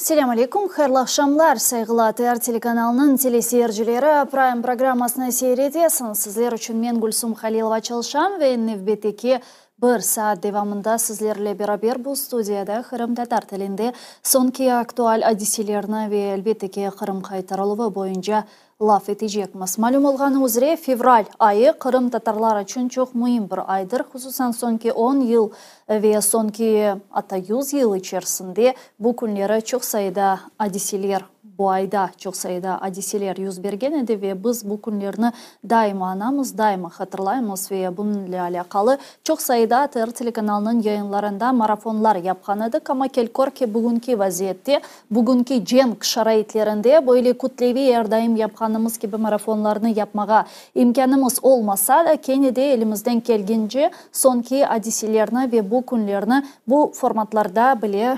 Selam aleyküm, hayırlı akşamlar. Saygılı TR telekanalının teleseyircileri Prime programmasını seyredesiniz. Sizler için men Gülsüm Halilova çalışam ve növbeteki bir saat devamında sizlerle beraber bu studiyada Kırım Tatar tilinde sonki aktual hadiselerini ve elbette ki Kırım kaytarılığı boyunca laf edecekmiz. Malum olğanı üzere fevral ayı Kırım Tatarlar için çok mühim bir aydır. Hususan sonki 10 yıl ve sonki hatta 100 yıl içerisinde bu günlere çok sayıda hadiseler bu ayda çok sayıda hadiseler yüz bergen edi ve biz bu günlerini daima anamız, daima hatırlayımız ve bununla alakalı çok sayıda TR telekanalının yayınlarında marafonlar yapkan edik ama kelkor ki bugünkü vaziyette, bugünkü cenk şaraitlerinde böyle kütlevi her daim yapkanımız gibi marafonlarını yapmağa imkanımız olmasa da kendi de elimizden gelgince sonki hadiselerini ve bu günlerini bu formatlarda bile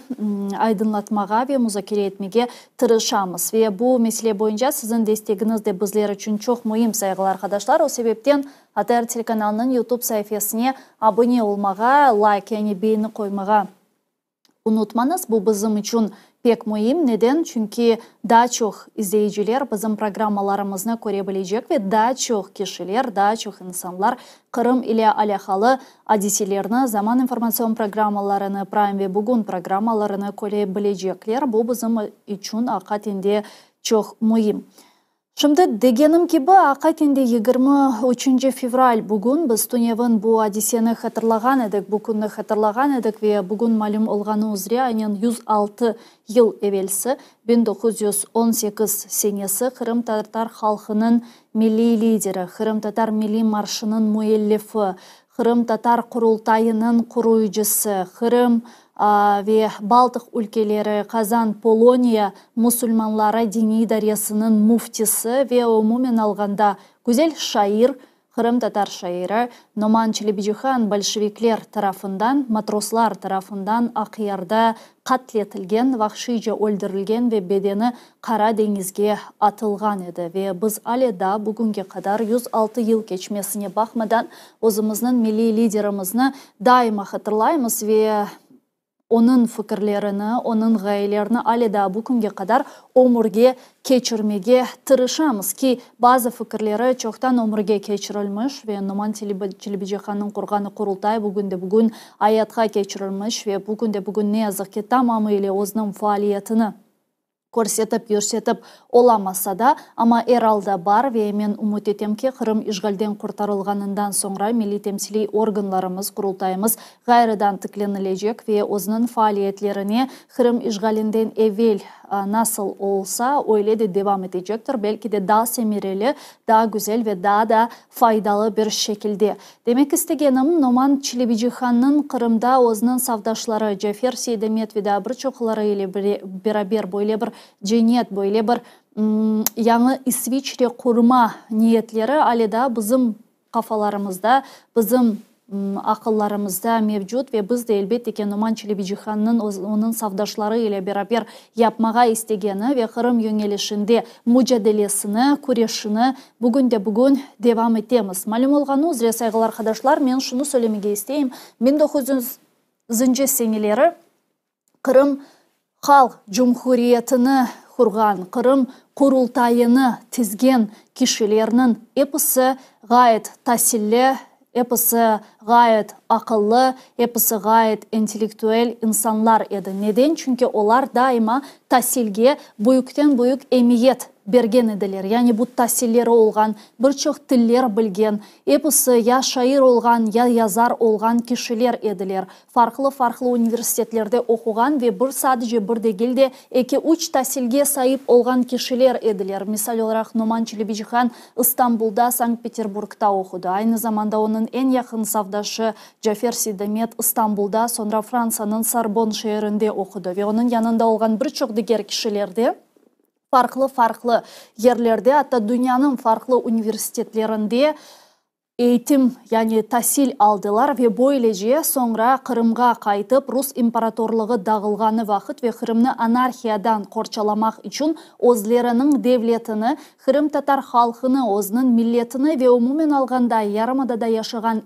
aydınlatmağa ve müzakere etmeye tırışamız. Ve bu mesele boyunca sizin desteğiniz de bizler için çok mühim saygılar arkadaşlar. O sebepten TR telekanalının YouTube sayfasına abone olmağa, like yani beğeni koymağa unutmanız. Bu bizim için pek mühim. Neden? Çünkü daha çok izleyiciler bizim programmalarımızı görebilecek ve daha çok kişiler, daha çok insanlar Kırım ile alakalı hadiselerini, zaman informasyon programmalarını, Prime ve Bugün programmalarını görebilecekler. Bu bizim için hakikaten çok mühim. Şimdi degenim gibi hakikaten 23 fevral bugün biz Tunyev'in bu hadiseni hatırlagan edik, bu günü hatırlagan edik ve bugün malum olğanı üzere aynen 106 yıl evvelsi 1918 senesi Kırım Tatar halkının milli lideri, Kırım Tatar milli marşının müellifi, Kırım Tatar kurultayının kuruyucusu, Kırım ve Baltık ülkeleri, Kazan, Polonya Müslümanlara dini idaresinin muftisi ve umumen alganda güzel şair, Kırım Tatar şairi Noman Çelebijihan Bolşevikler tarafından, matroslar tarafından Akyar'da katletilgen, vahşice öldürülgen ve bedeni Kara Deniz'e atılgan edi. Ve biz aleda bugünkü kadar 106 yıl geçmesine bakmadan özümüzün milli liderimizni daima hatırlayımız ve onun fikirlerini, onun gayelerini aleda bugünkü kadar ömürge geçirmeye tırışamız ki bazı fikirleri çoktan ömürge geçirilmiş ve Numan Çelebijihan'ın kurganı kurultay bugün hayatga geçirilmiş ve bugün ne yazık ki tamamıyla özünün faaliyetini көрсетіп olamasa da ama eralda var ve men umut etem ki Kırım işgalden kurtarılganından sonra milli temsili organlarımız, kurultayımız gayrıdan tıklenilecek ve özünün faaliyetlerini Kırım işgalinden evvel nasıl olsa öyle de devam edecektir. Belki de daha semireli, daha güzel ve daha da faydalı bir şekilde. Demek istegenim Noman Çelebijihan'ın Kırım'da özünün savdaşları Cafer Seydemet ve daha birçokları ile beraber böyle bir cennet, böyle bir yanı İsviçre kurma niyetleri aleda bizim kafalarımızda, bizim akıllarımızda mevcut ve biz de elbette ki Numan Çelebijihan'ın onun savdaşları ile beraber yapmağa istegeni ve Kırım yönelişinde mücadelesini, kuruşunu bugün devam etmemiz. Malum olğanı üzere saygılar arkadaşlar, ben şunu söylemeye isteyeyim. 1900 seneleri Kırım Halk Cumhuriyetini kurgan, Kırım kurultayını tizgen kişilerinin hepsi gayet tahsilli, hepsi gayet akıllı, hepsi gayet entelektüel insanlar edi. Neden? Çünkü onlar daima tahsilge büyükten büyük emiyet bergen ediler. Yani bu tahsilleri olgan, birçok tiller bilgen, hepsi ya şair olgan ya yazar olgan kişiler ediler. Farklı üniversitelerde okugan ve sadece bir değil de 2-3 tahsilge sahip olgan kişiler ediler. Misal olarak Numan Çelebijihan İstanbul'da, Sankt Peterburg'da okudu. Aynı zamanda onun en yakın savdaşı Cafer Seydemet İstanbul'da, sonra Fransa'nın Sorbonne şehrinde okudu ve onun yanında olgan birçok diğer kişilerde farklı yerlerde, hatta dünyanın farklı üniversitelerinde eğitim yani tahsil aldılar ve böylece sonra Kırım'a kayıtıp Rus imparatorluğu dağılganı vakit ve Kırım'ı anarxiyadan korçalamak için özlerinin devletini, Kırım Tatar halkını, özünün milletini ve umumen alganda Yarımada'da yaşayan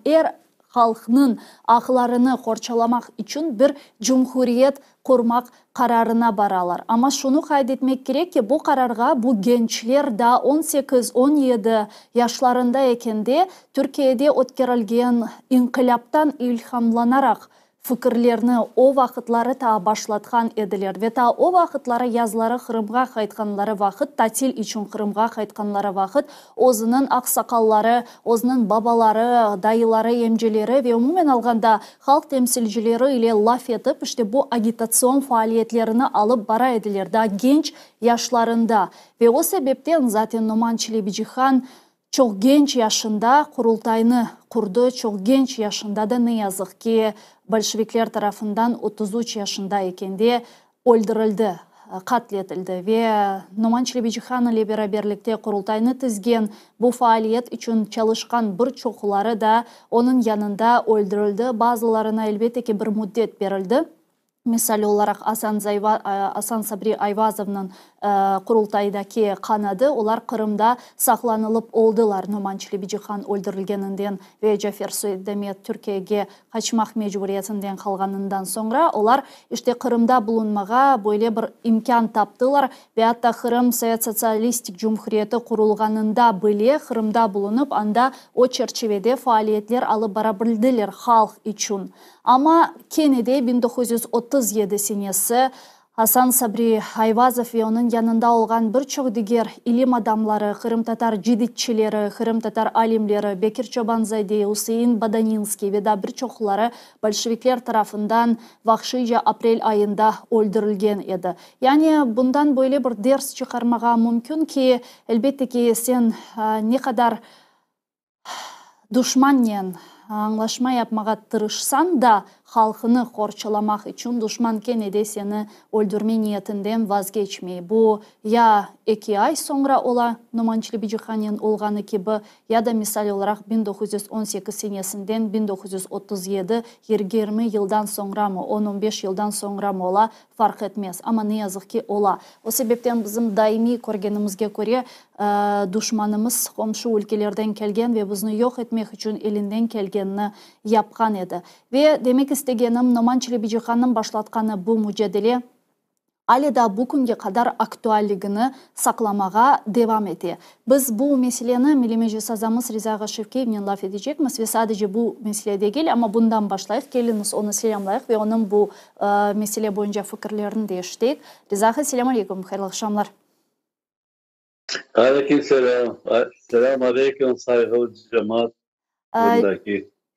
halkının aklarını korçalamak için bir cumhuriyet kurmak kararına baralar. Ama şunu kaydetmek gerek ki bu kararga bu gençler da 18-17 yaşlarında ekende Türkiye'de ötkerilgen inkılaptan ilhamlanarak fikirlerini o vakitlari ta başlatkan ediler ve ta o vakitlari yazları Kırımga kaytkanları vakit, tatil için Kırımga kaytkanları vakit, o'zining aksakallari, o'zining babaları, dayıları, emcileri ve umumen alganda halk temsilcileri ile laf etip işte bu agitasyon faaliyetlerini alıp bara ediler da genç yaşlarında ve o sebepten zaten Numan Çelebici-Han çok genç yaşında kurultayını kurdu. Çok genç yaşında da ne yazık ki Bolşevikler tarafından 33 yaşındayken de öldürüldü, katledildi ve Numan Çelebici-Han ile beraberlikte kurultayını tizgen bu faaliyet için çalışkan birçokları da onun yanında öldürüldü. Bazılarına elbette ki bir müddet verildi. Misal olarak Hasan Sabri Ayvazov'un kurultaydaki kanadı, onlar Kırım'da saklanılıp oldular. Numan Çelebici-Han öldürülgeninden ve Cafer Sudemet Türkiye'ye kaçmak mecburiyetinden kalganından sonra onlar işte Kırım'da bulunmağa böyle bir imkan taptılar ve hatta Kırım Sovet Sosyalistik Cumhuriyeti kurulganında bile Kırım'da bulunup anda o çerçevede faaliyetler alıp barabildiler halk için. Ama Kenne'de 1937 senesi Hasan Sabri Ayvazov ve onun yanında olgan birçok diğer ilim adamları, Kırım Tatar ciditçileri, Kırım Tatar alimleri, Bekir Çobanzade, Hüseyin Badaninski ve da birçokları Bolşevikler tarafından vahşice April ayında öldürülgen edi. Yani bundan böyle bir ders çıkarmağa mümkün ki elbette ki sen ne kadar düşmanla anlaşma yapmağa tırışsan da halkını korçalamak için düşman gene de seni öldürme niyetinden vazgeçmeyi. Bu ya 2 ay sonra ola Numan Çelebici-Han'ın olganı gibi ya da misal olarak 1918 senesinden 1937 20 yıldan sonra mı 10-15 yıldan sonra mı ola fark etmez. Ama ne yazık ki ola. O sebepten bizim daimi görgenimizge göre düşmanımız komşu ülkelerden kelgen ve bizni yok etmek için elinden kelgenini yapkan edi. Ve demek istegenim Numan Çelebici-Han'ın başlatkanı bu mücadele hala da bugünkü kadar aktualligini saklamağa devam ediyor. Biz bu meseleni Milli Meclis Azamız Riza Gaşevkeyev'le laf edecekmiz ve sadece bu mesele değil ama bundan başlayıp geliniz onu selamlayık ve onun bu mesele boyunca fikirlerini değiştirdik. Riza selamun aleyküm, hayırlı akşamlar. Aleyküm selam. Selam aleyküm saygılı cemaat.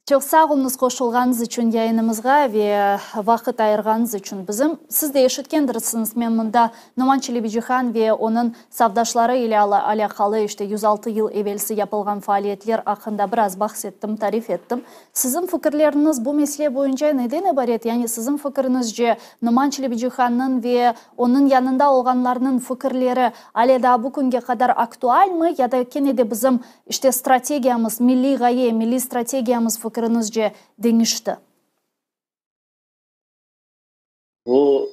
Çok sağ olunuz koşulganınız için yayınımızga ve vakit ayırganınız için bizim. Siz de eşitkendirsiniz. Men mında Numan Çelebici-Han ve onun savdaşları ile alakalı işte 106 yıl evvelsi yapılgan faaliyetler hakkında biraz bahsettim, tarif ettim. Sizin fikirleriniz bu mesele boyunca neden ibaret? Yani sizin fikrinizce Numan Çelebici-Han'ın ve onun yanında olanlarının fikirleri hala da bugünkü kadar aktual mı? Ya da gene de bizim işte stratejiyamız, milli gaye, milli stratejiyamız fikrinizce değişti? Bu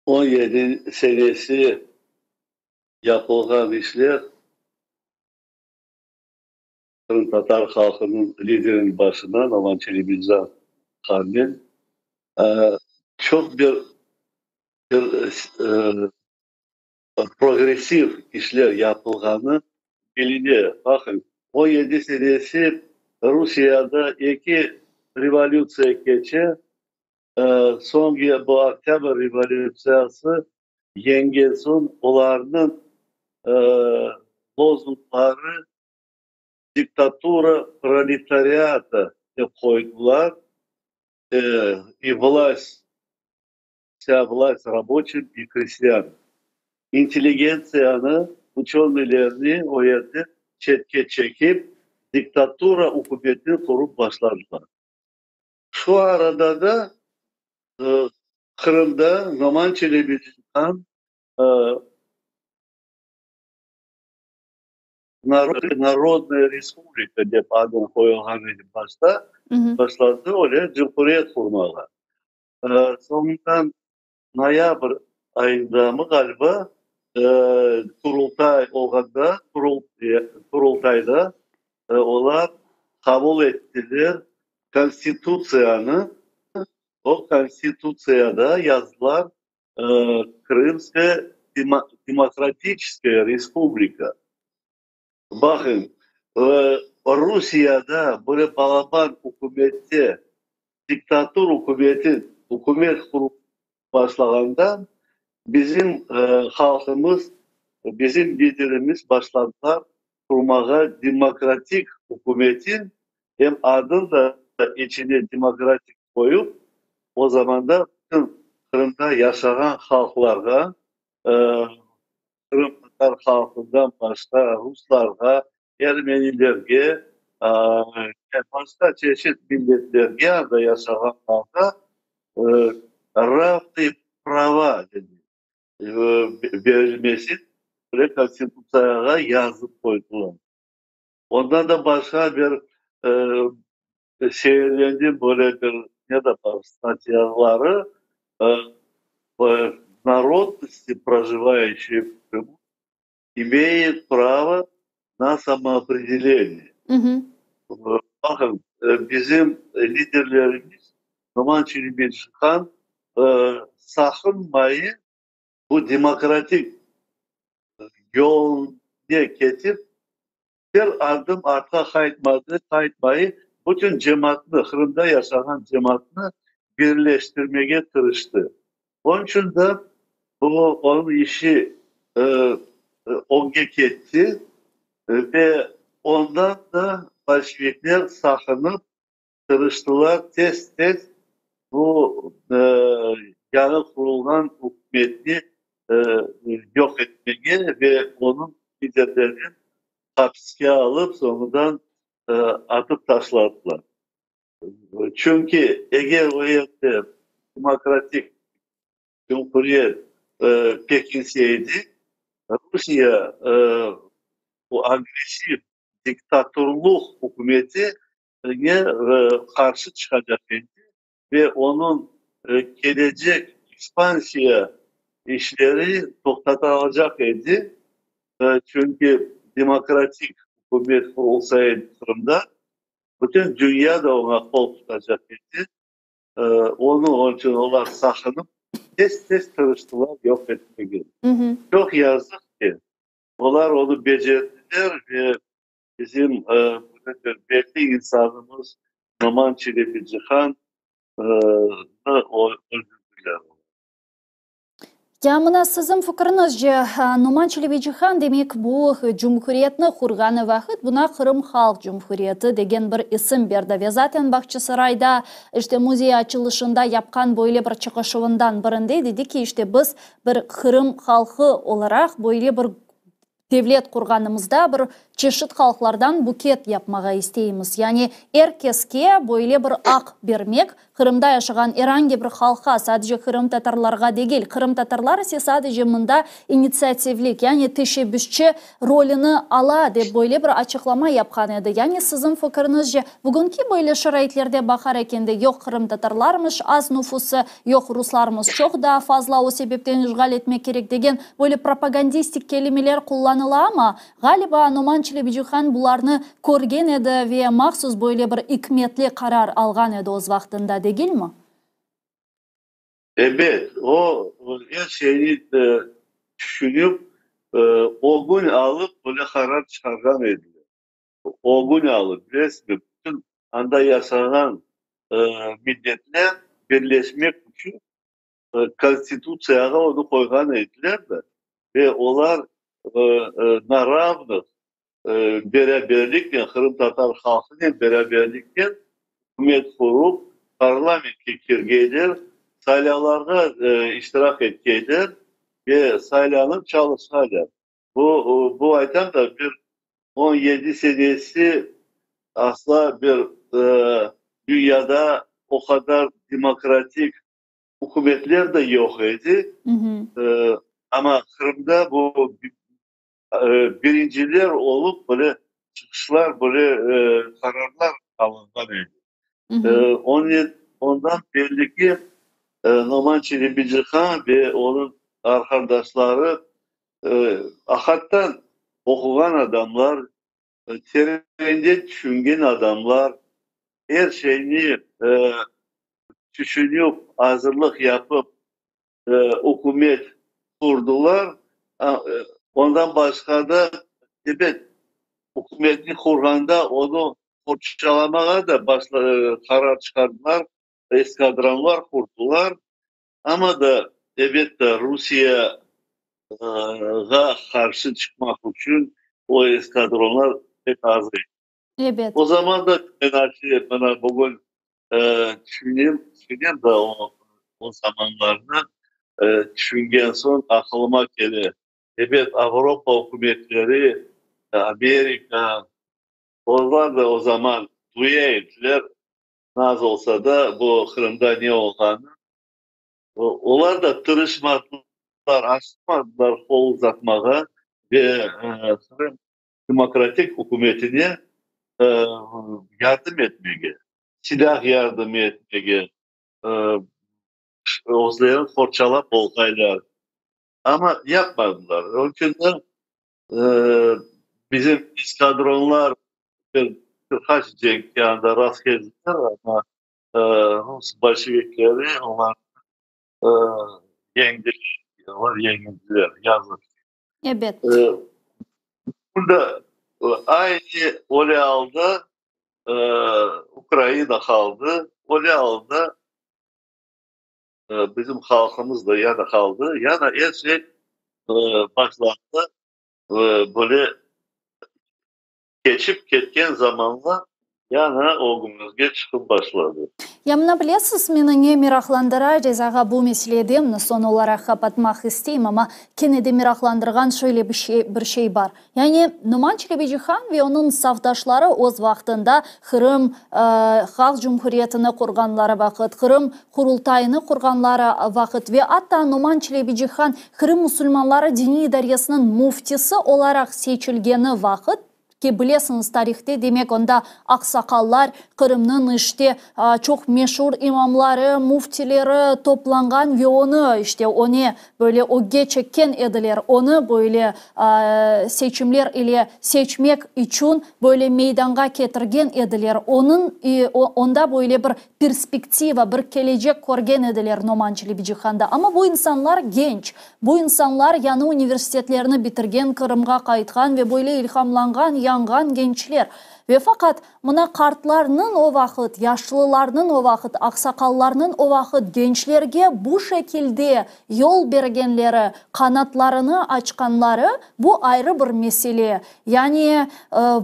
17 senesi yapılan işler Kırım Tatar halkının liderinin başına Numan Çelebici-Han'ın çok bir progresif işler yapıldığını biliniyor. Bakın 17 senesi Rusya'da 2 revolüsiya geçe son bu Oktyabr revolüsiyası yengesin onların lozungları diktatura proletariata koydular и власть, вся власть рабочим и крестьянам. İnteligensiyanı, uçonlarını o yerde çetke çekip diktatura hükümetini kurup başladılar. Şu arada da Kırım'da Numan Çelebici-Han Народная Республика diye adını koyulganıydı başladı. Öyle Cumhuriyet kurmalar. Sonundan noyabr ayında mı galiba kurultay olganda kurultayda onlar kabul ettiler konstitüsyonu. O konstitüsyada yazılar Krımskaya Demokratikskaya Respublika. Bakın Rusya'da böyle balaban hükümette diktatör hükümet kurup başladığında bizim halkımız, bizim liderimiz başladılar kurmaya demokratik hükümetin hem adını da içine demokratik koyup o zaman da bütün Kırım'da yaşayan halklarga Kırım Tatar halkından başka Ruslarga, Ermenilerge, başka çeşit milletlerge de yaşayan halka равные prava dedi. Verilmesi böyle konstitüsyona yazıp koydular. Ondan da başka bir şehirlendi böyle bir ne de var statyaları народности, проживающие в Крыму, имеет право на самоопределение. Bakın bizim liderlerimiz Numan Çelebiçhan sakınmayı bu demokratik yolda ketip bir adım arka kayıtmayı bütün cemaatini, Kırım'da yaşayan cemaatini birleştirmeye tırıştı. Onun için de bu onun işi ongek etti ve ondan da Bolşevikler sakınıp tırıştılar tez bu yanı kurulan hükümeti yok etmeye ve onun liderlerini hapse alıp sonradan atıp taşladılar. Çünkü eğer o yerde demokratik cumhuriyet pekinseydi Rusya bu agresif diktatörlük hükümeti karşı çıkacaktı ve onun gelecek ekspansiya işleri toxtatılacak idi. Çünkü demokratik hükümet olsaydı Kırım'da bütün dünya da ona kol tutacak idi. Onun için onlar sakınıp tez tırıştılar yok etmeye. Çok yazık ki onlar onu becerdiler ve bizim belli insanımız Numan Çelebiçhan öldürdüler. Ya mına sizin fikriniz Numan Çelebiçhan demek bu cumhuriyetni kurganı vakit buna Kırım Halk Cumhuriyeti degen bir isim berdi ve zaten Bahçesaray'da işte muzey açılışında yapkan böyle bir çıkışıvından birinde dedi ki işte biz bir Kırım halkı olarak böyle bir devlet kurganımızda bir çeşit halklardan buket yapmağa isteyimiz. Yani herkeske böyle bir ak vermek, Kırım'da yaşayan herhangi bir halka, sadece Kırım Tatarlarga değil, Kırım Tatarlar ise sadece bunda inisiyatiflik, yani teşebbüsçü rolünü ala deb böyle bir açıklama yapkan edi. Yani sizin fikrinizce bugünkü böyle şaraitlerde bakar ekende yok Kırım Tatarlarmış, az nüfusu, yok Ruslarımız çok daha fazla o sebepten işgal etmek gerek degen böyle propagandistik kelimeler kullanılıyor ama galiba Numan Çelebiçhan bularını körgen edi ve mahsus böyle bir hikmetli karar algan edi o vaktinde değil mi? Evet, o her şeyi düşünüp o gün alıp böyle karar çıkargan ediyor. O gün alıp resmi bütün anda yaşanan milletler birleşmek için konstitüsyaya onu koygan ediler de ve onlar na ravных beraberlikle Kırım Tatar halkıyla beraberlikle hükümet kurup parlamentke kirgeyler, saylalarda iştirak etgeyler ve saylanıp çalışırlar. Bu aydan da bir 17 senesi asla bir dünyada o kadar demokratik hükümetler de yok idi. Ama Kırım'da bu birinciler olup böyle çıkışlar, böyle kararlar alınmalıydı. Ondan belli ki Numan Çelebiçhan ve onun arkadaşları hakikaten okuyan adamlar, tereninde düşüngen adamlar her şeyini düşünüp, hazırlık yapıp hükümet kurdular. Ondan başka da evet, hükümeti kurganda onu fırçalamaya da karar çıkardılar. Eskadronlar kurdular. Ama da evet de Rusya'ya karşı çıkmak için o eskadronlar pek az değil. Evet. O zaman da bana bugün düşüneyim de o zamanlarda düşüngen son aklıma geldi. Evet, Avrupa hükümetleri, Amerika, onlar da o zaman duya ettiler. Nasıl olsa da bu Kırım'da ne olduğunu. Onlar da tırışmadılar, açmadılar kol uzatmaya ve Kırım demokratik hükümetine e, yardım etmeye, silah yardım etmeye, e, Özlerini fırçalap olsaylar. Ama yapmadılar. Onun için de e, bizim eskadronlar birkaç cenk yanında rast geldiler ama Rus Bolşevikleri onlar e, yenildiler. Yazık. Evet. E, burada aynı Oleal'da e, Ukrayna kaldı. Oleal'da bizim halkımız da yana kaldı. Yana her şey başlandı. Böyle geçip ketken zamanla yana oğlumuzga çıkıp başladı. Ya mına bilesiz, meni ne meraklandırar cezaga bu meselede mini son olarak kapatmak isteyim ama kene de meraklandırgan şöyle bir şey var. Yani Numan Çelebijihan ve onun safdaşları oz vaxtında Kırım Halk Cumhuriyetini kurganları vakit, Kırım kurultayını kurganları vakit ve hatta Numan Çelebijihan Kırım Müslümanları Dini İdaresi'nin muftisi olarak seçilgeni vakit ki bilesiniz tarihte demek onda aksakallar Kırım'ın işte çok meşhur imamları, muftileri toplangan ve onu işte onu böyle o geçeken ediler. Onu böyle seçimler ile seçmek için böyle meydana getirgen ediler. Onda böyle bir perspektiva, bir gelecek korgen ediler Numan Çelebijihan'da. Ama bu insanlar genç. Bu insanlar yanı üniversitelerini bitirgen, Kırım'a kayıtgan ve böyle ilhamlangan, yangan gençler. Ve fakat mına kartlarının o vakit, yaşlılarının o vakit, aksakallarının o vakit gençlerge bu şekilde yol bergenleri, kanatlarını açkanları bu ayrı bir mesele. Yani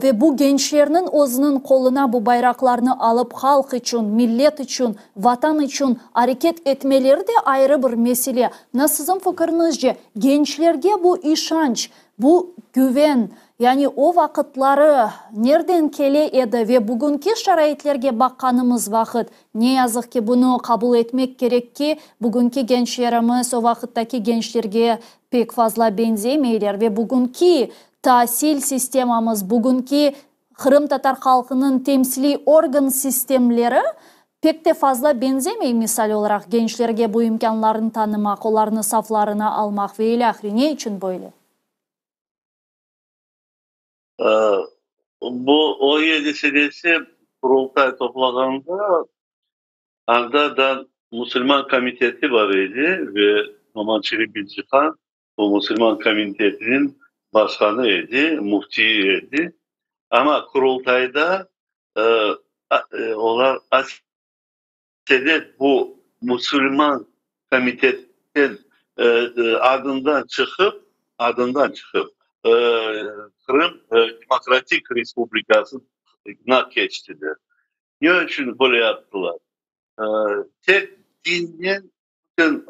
ve bu gençlerinin özünün koluna bu bayraklarını alıp halk için, millet için, vatan için hareket etmeleri de ayrı bir mesele. Nasılsın fikrinizce? Gençlerge bu işanç, bu güven, yani o vakitları nereden kele edi ve bugünkü şaraitlerge bakkanımız vakit ne yazık ki bunu kabul etmek gerek ki bugünkü gençlerimiz o vakittaki gençlerge pek fazla benzemeyler ve bugünkü tahsil sistemamız, bugünkü Kırım Tatar halkının temsili organ sistemleri pek de fazla benzemey misal olarak gençlerge bu imkanlarını tanımak, onların saflarına almak ve ilahri ne için böyle? Bu 17 senesi kurultay toplaganda anda Müslüman komiteti var idi ve Numan Çelebijihan bu Müslüman komitetinin başkanı idi, mufti idi. Ama kurultayda onlar aslında bu Müslüman komitetin adından çıkıp Kırım Demokratik Respublikası'na geçtiler. Niye için böyle yaptılar? Tek dinin bütün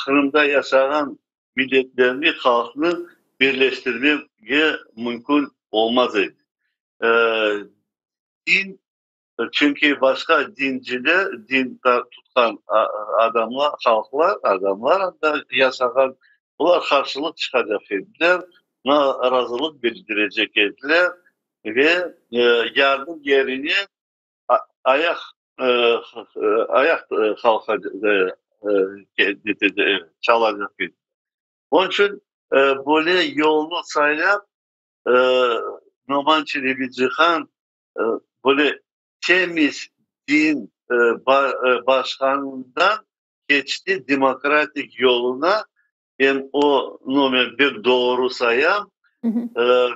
Kırım'da yaşayan milletlerini, halkını birleştirmeye mümkün olmaz idi. Din çünkü başka dinciler, din tutan adamlar da yaşayan, bunlar karşılık çıkacak dediler, narazılık bildirecek dediler ve yardım yerini ayak halka çalacak dediler. Onun için böyle yolunu sayıp Nomançili bir cihan böyle temiz din başkanından geçti demokratik yoluna. Ben onu bir doğru sayam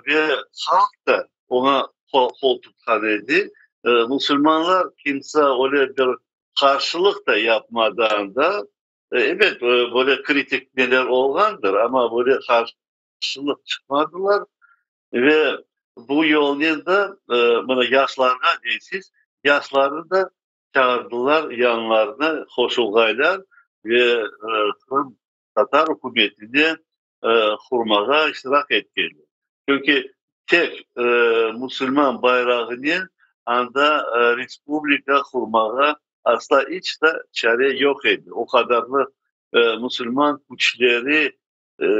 ve halk da ona kol tutkarıydı. Müslümanlar kimse öyle bir karşılık da yapmadan da evet böyle kritik neler olgandır ama böyle karşılık çıkmadılar ve bu yolda bana yaşlarına değsiz, yaşlarını da çağırdılar yanlarına koşulgaylar ve Kırım Tatar hükümetini kurmaya iştirak ettiler. Çünkü tek Müslüman bayrağını anda Respublika kurmaya asla hiç de çare yok idi. O kadarlı Müslüman güçleri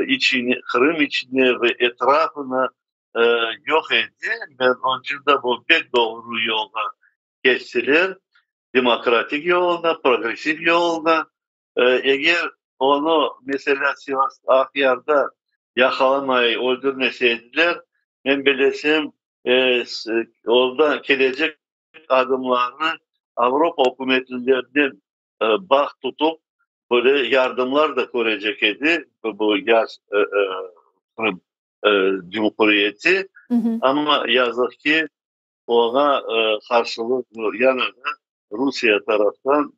içini, Kırım içine ve etrafına e, yok etti. Ben onun için de bu pek doğru yolda geçtiler. Demokratik yolda, progresif yolda. Eğer onu mesela Sivas Akyar'da yakalamayı öldürmeseydiler, ben bilesem orada gelecek adımlarını Avrupa hükümetlerinden bak tutup böyle yardımlar da görecek idi bu yaz Cumhuriyeti. Hı hı. Ama yazık ki ona karşılık yana da Rusya taraftan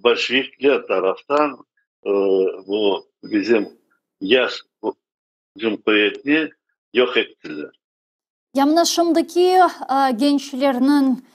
Bolşevikler taraftan bu bizim yaş Cumhuriyetini yok ettiler. Yamına şimdiki gençlerin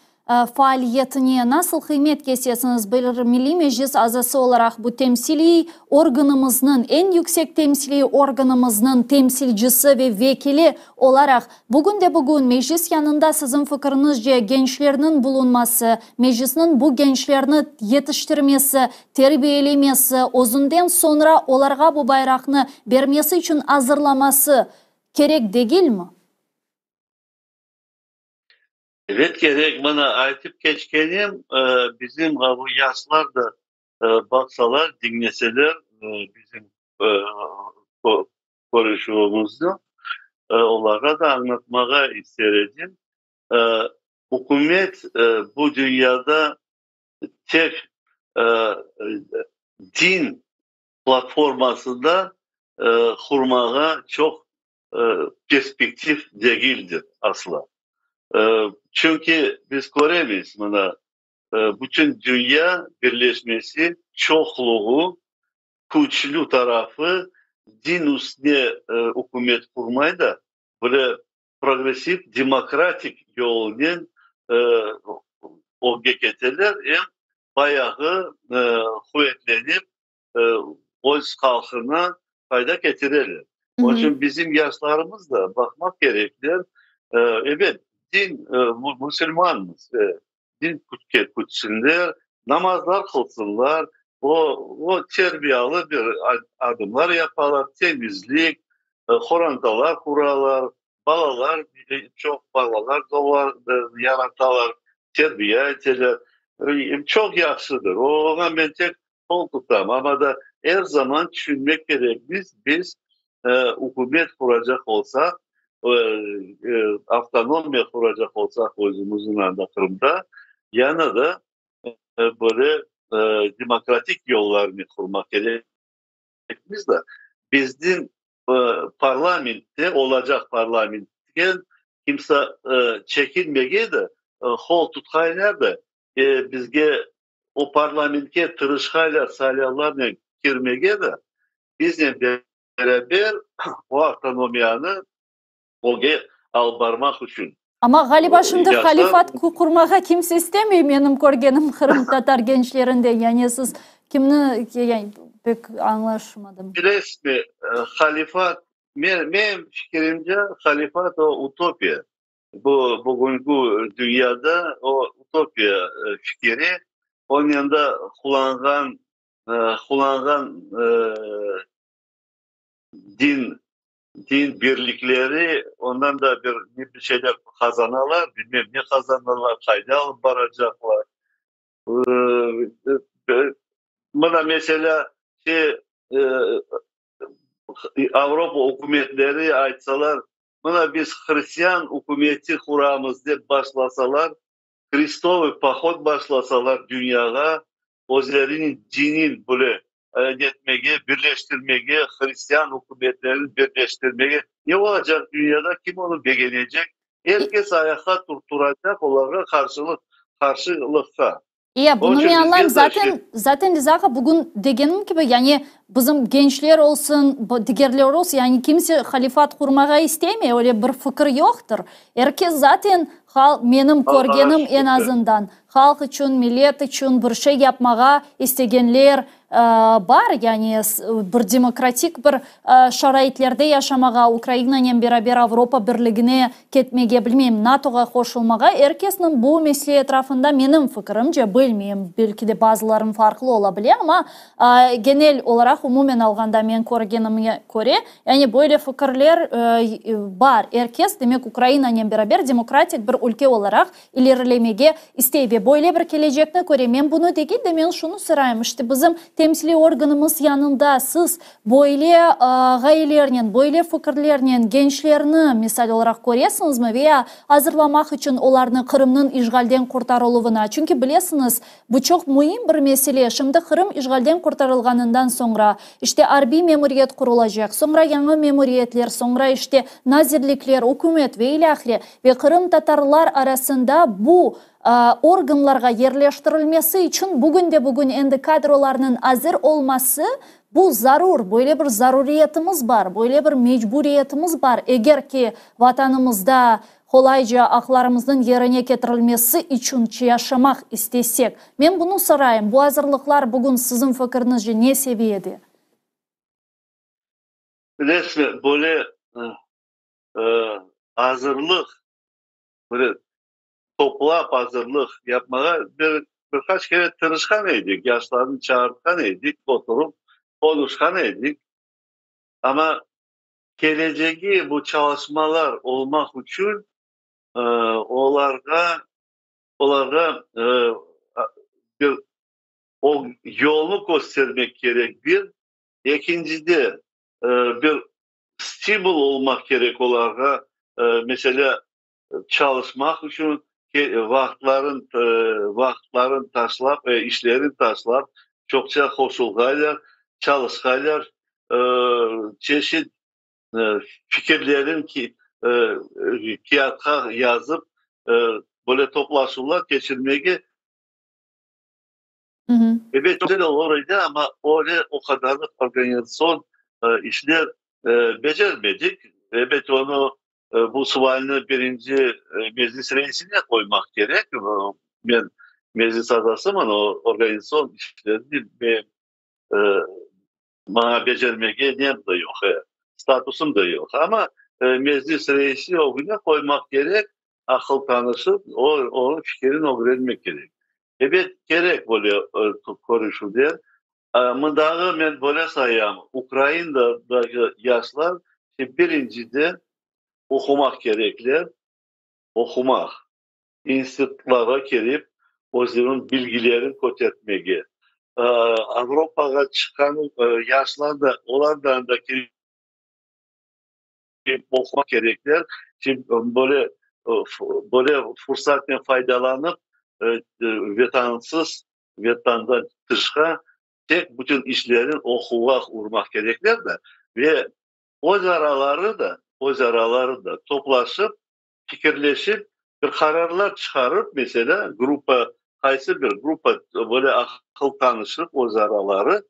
faaliyetine nasıl kıymet kesiyorsunuz? Bir Milli Meclis azası olarak bu temsili organımızın, en yüksek temsili organımızın temsilcisi ve vekili olarak bugün meclis yanında sizin fikrinizce gençlerin bulunması, meclisin bu gençlerini yetiştirmesi, terbiyelemesi, özünden sonra onlara bu bayrağını vermesi için hazırlaması gerek değil mi? Evet gerek bana aytıp geçkenim bizim bu yaşlar da baksalar, dinleseler bizim konuşmamızda onlara da anlatmaya isterim. Hükümet bu dünyada tek din platformasında kurmaya çok perspektif değildir asla. Çünkü biz göremeyiz buna. Bütün dünya birleşmesi, çokluğu, güçlü tarafı din üstüne hükümet kurmayı da böyle progresif, demokratik yolunun o geketeler hem bayağı kuvvetlenip öz halkına fayda getirirler. Onun için bizim yaşlarımız da bakmak gerekir. Evet, din Müslümanız. Din kutsunlar, namazlar kılsınlar, o terbiyalı bir adımlar yaparlar, temizlik, horandalar kurarlar, balalar, çok balalar doğar, yaratarlar, terbiye ederler. Çok yaxşıdır. Ona ben tek kol tutam ama da her zaman düşünmek gerek. Biz hükümet kuracak olsak, avtonomiya kuracak olsak özümüzün anda Kırım'da, yana da böyle demokratik yollarını kurmak gerek. Biz de bizim parlamentte olacak parlamentte kimse çekinmeye de kol tutkaylar da bizge o parlamentke tırışkaylar salyalarla girmeye de bizle beraber o avtonomiyanı oge albarmak için. Ama galiba şimdi Yaşlar, halifat kurmağa kimse istemiyor benim görgenim Kırım Tatar gençlerinde. Yani siz kimini yani pek anlaşmadım. resmi halifat, benim fikrimce halifat o utopya. Bugünkü dünyada o utopya fikri, onun yanında kullanılan din birlikleri ondan da bir şeyler kazanırlar, bilmem ne kazanırlar, kayda alıp varacaklar. Buna mesela Avrupa hükümetleri aytsalar buna biz Hristiyan hükümeti kuramız diye başlasalar, Hristovi pahot başlasalar dünyaya, özlerinin dinin böyle etmeye, birleştirmeye, Hristiyan hükümetlerini birleştirmeye ne olacak dünyada? Kim onu beğenecek? Herkes ayakta tutturacak onlara karşılıkta. İyi, Onun bunu için ben anlayayım. bizler de Zaten Dizaka bugün degenim gibi yani bizim gençler olsun, diğerler olsun yani kimse halifat kurmaya istemiyor. Öyle bir fikir yoktur. Herkes zaten benim görgenim en azından halk için, millet için bir şey yapmaya isteyenler var. Yani bir demokratik bir şaraitlerde yaşamaya, Ukrayna'nın beraber Avrupa Birliği'ne ketmeye, bilmeyeyim, NATO'ya koşulmaya. Herkesin bu mesele etrafında benim fikrimce bilmeyeyim. Belki de bazıların farklı olabilir ama genel olarak umumen alganda ben görgenime göre yani böyle fikirler var. Herkes demek Ukrayna'nın beraber demokratik bir ülke olarak ilerlemeye isteği ve böyle bir gelecekine göre ben bunu değil de ben şunu sorayım. İşte bizim temsili organımız yanında siz böyle gayelerin, böyle fikirlerin gençlerini misal olarak görüyorsunuz mu veya hazırlamak için onların Kırım'ın işgalden kurtarılığına? Çünkü biliyorsunuz bu çok mühim bir mesele. Şimdi Kırım işgalden kurtarılganından sonra işte harbi memuriyet kurulacak. Sonra yeni memuriyetler, sonra işte nazirlikler, hükümet ve ilahire ve Kırım Tatarlar arasında bu organlarga yerleştirilmesi için bugün endi kadrolarının hazır olması bu zarur. Böyle bir zaruriyetimiz var. Böyle bir mecburiyetimiz var. Eğer ki vatanımızda kolayca aklarımızın yerine getirilmesi için yaşamak istesek. Ben bunu sorayım. Bu hazırlıklar bugün sizin fikrinizce ne seviyede? resmen böyle hazırlık, böyle toplap hazırlık yapmaya birkaç kere tırışkan edik. Yaşlarını çağırkan edik, oturup konuşkan edik. Ama geleceği bu çalışmalar olmak için onlara bir o yolu göstermek gerek bir. İkincide bir stable olmak gerek onlara. Mesela çalışmak için vaktların taşlap, işlerin taşlap, çokça koşulgaylar, çalışgaylar, çeşit fikirlerin ki kağıtta yazıp böyle toplaşmalar geçirmeye evet güzel olurdu ama öyle o kadarlık organizasyon işler becermedik. Evet onu bu sualini birinci meclis reisine koymak gerek. Ben meclis adasım ama o organizasyon işlerini e, bana becermeye niyem de yok. Statusum da yok. Ama meclis reisi o güne koymak gerek. Akıl tanışıp onun fikrini öğrenmek gerek. Evet gerek böyle konuşu diye. Mındağı ben böyle sayayım. Ukrayna'daki yaşlar birincide okumak gerekli. Okumak. İnstitutlara gelip o zaman bilgilerini kötetmeye. Avrupa'ya çıkan yaşlar da olanların da okumak gerekli. Şimdi böyle fırsattan faydalanıp vatandan dışka tek bütün işlerin okumak vurmak gerekler de ve o zaraları da toplaşıp fikirleşip bir kararlar çıkarıp mesela kaysı bir grupa böyle akıl tanışıp o zaraları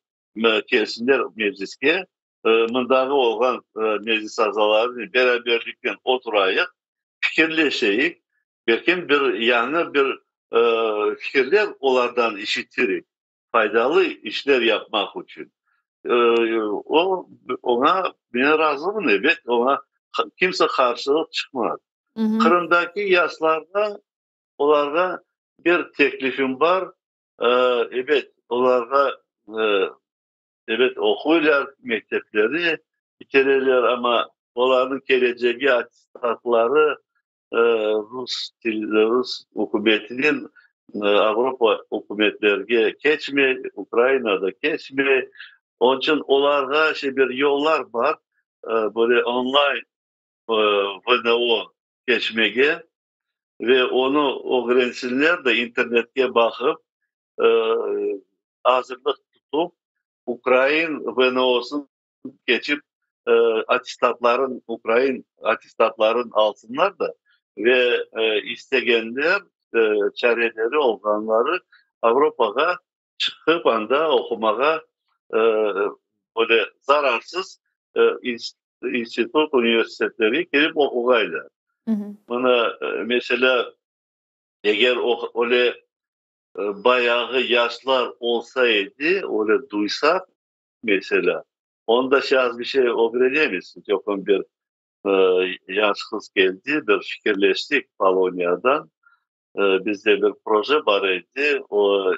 kesinler mecliske mındağı olan meclis azaları beraberlikten oturayıp fikirleşeyik. Belki bir fikirler onlardan işitirik. Faydalı işler yapmak için. Ona ben razıyım evet. Ona kimse karşılık çıkmaz. Kırım'daki yaşlarda onlara bir teklifim var. Evet, onlara evet okuyorlar mektepleri bitirirler ama onların geleceği atestatları Rus hükümetinin Avrupa hükümetlerine geçme, Ukrayna'da geçme. Onun için onlarda bir yollar var. Böyle online VNO geçmege ve onu öğrensinler de internetke bakıp e, hazırlık tutup Ukrayna VNO'sun geçip Ukrayna atestatların alsınlar da ve istegenler çareleri olanları Avrupa'ya çıkıp anda okumaya e, böyle zararsız institut, üniversiteleri gelip okuyaylar. Hı hı. Buna mesela eğer öyle bayağı yaşlar olsaydı, öyle duysak mesela, onda şahs bir şey öğrenemezsin. Çok bir yaş kız geldi, bir fikirleştik Polonya'dan. Bizde bir proje var idi. O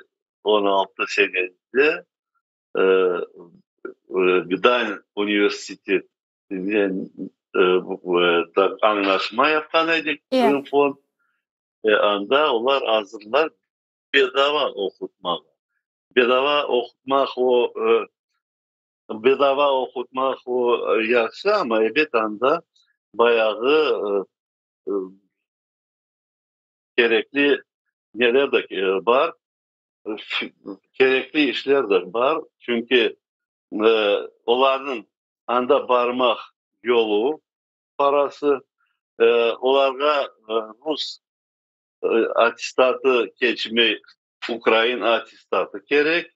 16 senede e, Gdańsk Üniversitesi'nin da anlaşma yaptanıydık. Evet. Fon anda onlar hazırlar bedava okutmak. Bedava okutmak o yaxşı ama bir anda bayağı e, gerekli neler de var. Gerekli işler de var. Çünkü onların anda barmak yolu parası onlara Rus atestatı geçme Ukrayna atestatı gerek.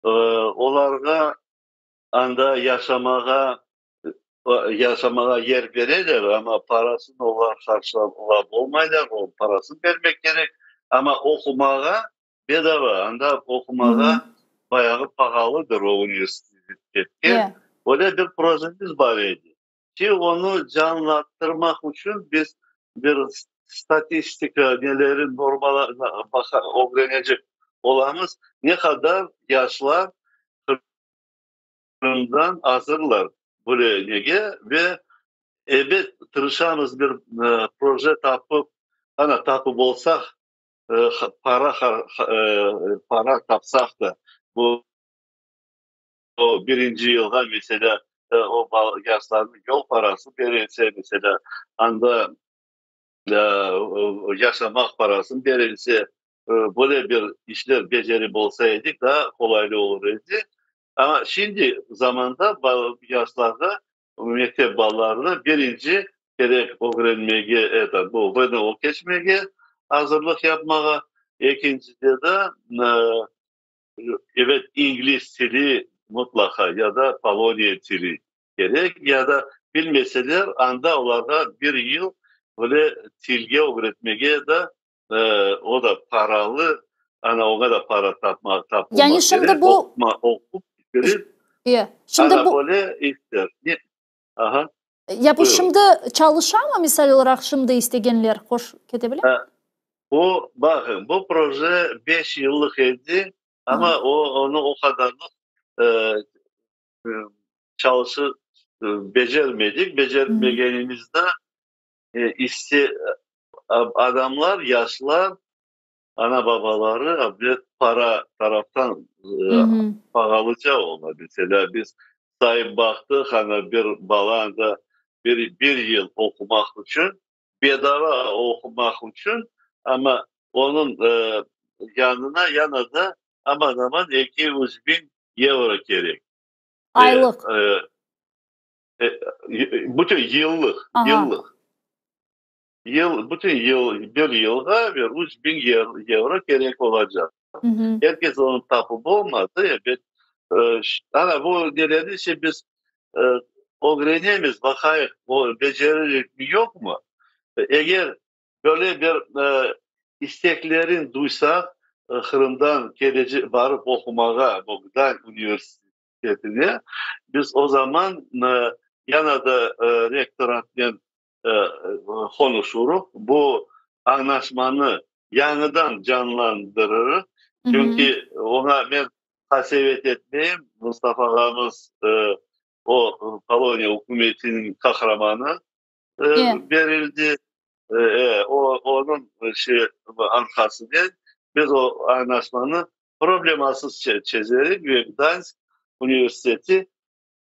Onlara anda yaşamaya yer verirler ama parasını onlar karşılamak olmayacak. O parasını vermek gerek. Ama okumaya bedava. Anda Hı hı. okumaya bayağı pahalıdır o üniversitede. Evet. Öyle bir projemiz var idi. Ki onu canlandırmak için biz bir statistika nelerin normal öğrenecek olamız. Ne kadar yaşlar hazırlar buraya ve evet tırışamız bir proje tapıp olsak e, para tapsak da bu o birinci yılda mesela o yaşların yol parası verilse mesela anda e, yaşamak parası verilse böyle bir işler becerip olsaydık daha kolaylı olurdu. Ama şimdi zamanda yaşlarda mektep ballarını birinci gerek öğrenmeye bu VNO geçmeye hazırlık yapmaya ikincide de evet İngiliz dili mutlaka ya da Polonya dili gerek ya da bilmeseler anda onlara bir yıl böyle tilge öğretmeye de o da paralı ona da para Yani tapılmak şimdi gerek bu okup bitirip evet. Şimdi ana bu böyle ister. Aha, ya bu buyurun. şimdi çalışan mı misal olarak şimdi istegenler hoş ketebilir? Bakın bu proje 5 yıllık idi Aha. ama onu o kadarlık e, e, çalışı becermedik. Hı hı. Becermediğimizde adamlar, yaşlılar, ana babaları bir para taraftan Hı hı. pahalıca oldu. Mesela biz sahip baktık hani bir balanda bir yıl okumak için bedava okumak için ama onun yanına da aman aman 200 bin euro gerek. Ve Aylık. bütün Aha. bütün bir yılda bir 3 bin euro gerek olacak. Hı hı. Herkes onun tapıp olmadı. Evet. Ana bu neleri şey biz e, öğrenemiz bakayım o becerilik mi yok mu? Eğer böyle bir isteklerin duysak Kırım'dan gelece varıp okumaya Bogdan Üniversitesi'ne biz o zaman yana da rektörle konuşuruz. Bu anlaşmanı yeniden canlandırırız. Hı hı. Çünkü ona ben hasevet etmeyeyim. Mustafa Ağamız o Polonya hükümetinin kahramanı Evet. verildi. Onun arkasında biz o anlaşmanı problematsız çözerek ve Gdańsk Üniversitesi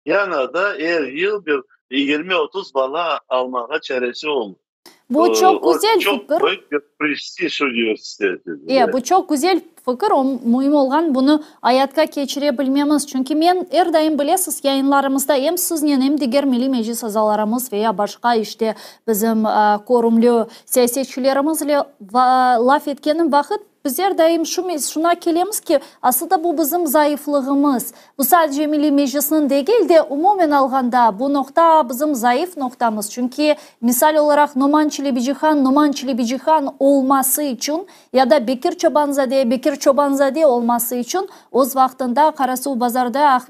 yana da her yıl bir 20-30 bala almaya çaresi oldu. Bu çok O güzel çok fikir. büyük bir prestij üniversitesi. Bu çok güzel fikir. O mühim olgan bunu hayatga keçirebilmemiz. Çünkü men her daim bilesiz yayınlarımızda hem sizden hem diğer milli meclis azalarımız veya başka işte bizim korumlu siyasetçilerimizle laf etkenin vakit bizler daim şuna kelemiz ki aslında bu bizim zayıflığımız. Bu sadece Milli Meclis'in değil de umumen alganda bu nokta bizim zayıf noktamız. Çünkü misal olarak Numan Çelebici-Han olması için ya da Bekir Çobanzade olması için oz vaxtında Karasu Bazarda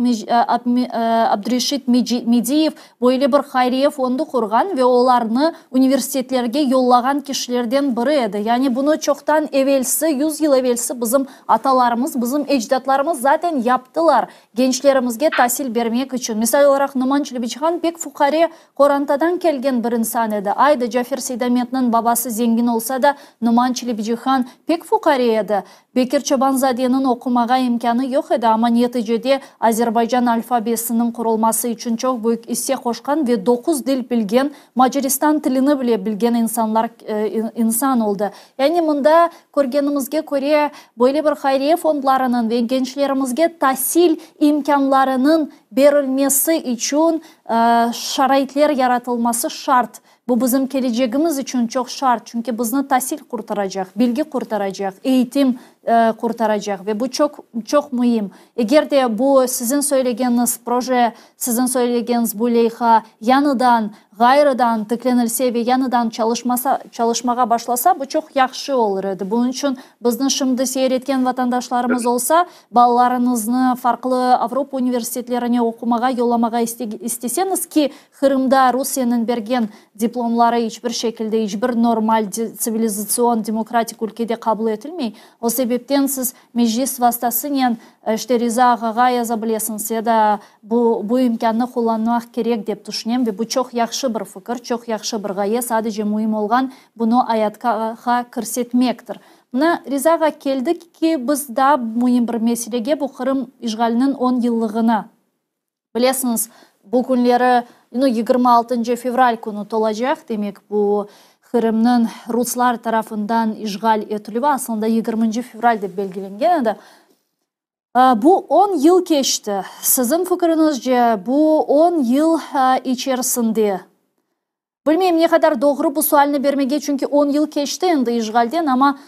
Abdurreşit Mediyev böyle bir hayriye fondu kurgan ve onlarını üniversitelerge yollagan kişilerden biri edi. Yani bunu çoktan evvelsi 100 yıl evvelsi bizim atalarımız, bizim ecdatlarımız zaten yaptılar. Gençlerimizge tahsil vermek için. Misal olarak Numan Çelebici-Han pek fukari Korantadan kelgen bir insan edi. Ayda Cafer Seydamet'nin babası zengin olsa da Numan Çelebici-Han pek fukari edi. Bekir Çobanzade'nin okumaga imkanı yok edi ama neticede Azerbaycan alfabesinin kurulması için çok büyük isse koşkan ve 9 dil bilgen, Macaristan tilini bile bilgen insan oldu. Yani bunda көргенімізге көре böyle bir hayriye fondlarının ve gençlerimizge tahsil imkanlarının verilmesi için şaraitler yaratılması şart. Bu bizim geleceğimiz için çok şart. Çünkü bizni tahsil kurtaracak, bilgi kurtaracak, eğitim kurtaracak ve bu çok mühim. Eğer de bu sizin söylediğiniz proje, sizin söylediğiniz bu leyha yanıdan, gayrıdan tıklanılsa ve yanıdan çalışmaya başlasa bu çok yaxşı olurdu. Bunun için bizni şimdi seyretken vatandaşlarımız olsa balalarınızı farklı Avrupa üniversitelerine okumaya yollamağa isteseniz ki Kırım'da Rusya'nın bergen diplomları hiçbir şekilde hiçbir normal sivilizasyon demokratik ülkede kabul edilmeyi. O sebepten siz meclis vasıtasıyla işte Riza Ağa'ya yazabilirsiniz ya da bu imkanı kullanmak gerek deyip düşünüyorum ve bu çok yaxşı bir fikir, çok yaxşı bir gaye. Sadece mühim olan bunu hayatga kirsetmektir. Buna Riza'a geldik ki biz daha mühim bir meselege bu Kırım işgalinin 10 yıllığına. Bilirsiniz bu günleri 26 fevral günü olacak. Demek bu Kırım'ın Ruslar tarafından işgal edilip aslında 20 fevral de belgelengen edi. Bu 10 yıl geçti. Sizin fikrinizce bu 10 yıl içerisinde bilmeyeyim ne kadar doğru bu sualini vermege çünkü 10 yıl geçti endi işgalden ama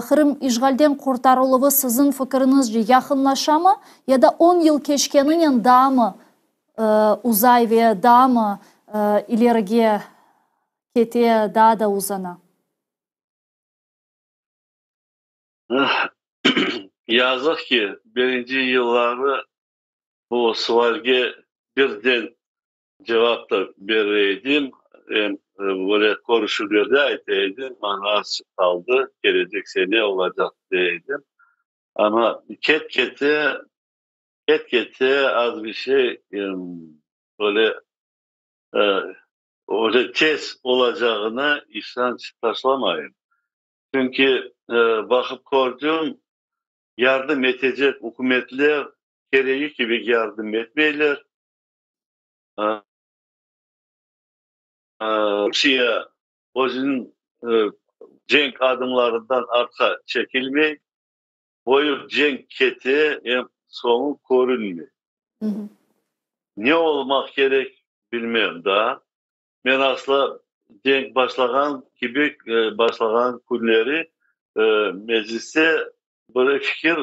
Kırım işgalden kurtarılığı sizin fikrinizce yakınlaşa mı ya da 10 yıl geçkenin daha mı uzay ve daha mı ileriye kete daha da uzana? Yazık ki birinci yılları bu sualge birden cevap da vereydim. Böyle konuşuluyor da eteydim. Bana az kaldı. Gelecek sene olacak deydim. Ama kete az bir şey böyle öyle tez olacağına işten taşlamayın. Çünkü bakıp gördüm yardım edecek hükümetler gereği gibi yardım etmeyler. Rusya özünün cenk adımlarından arka çekilmeyi, boyu cenk keti hem sonu korunmuyor. Ne olmak gerek bilmiyorum daha. Ben asla cenk başlayan gibi başlayan günleri mecliste böyle fikir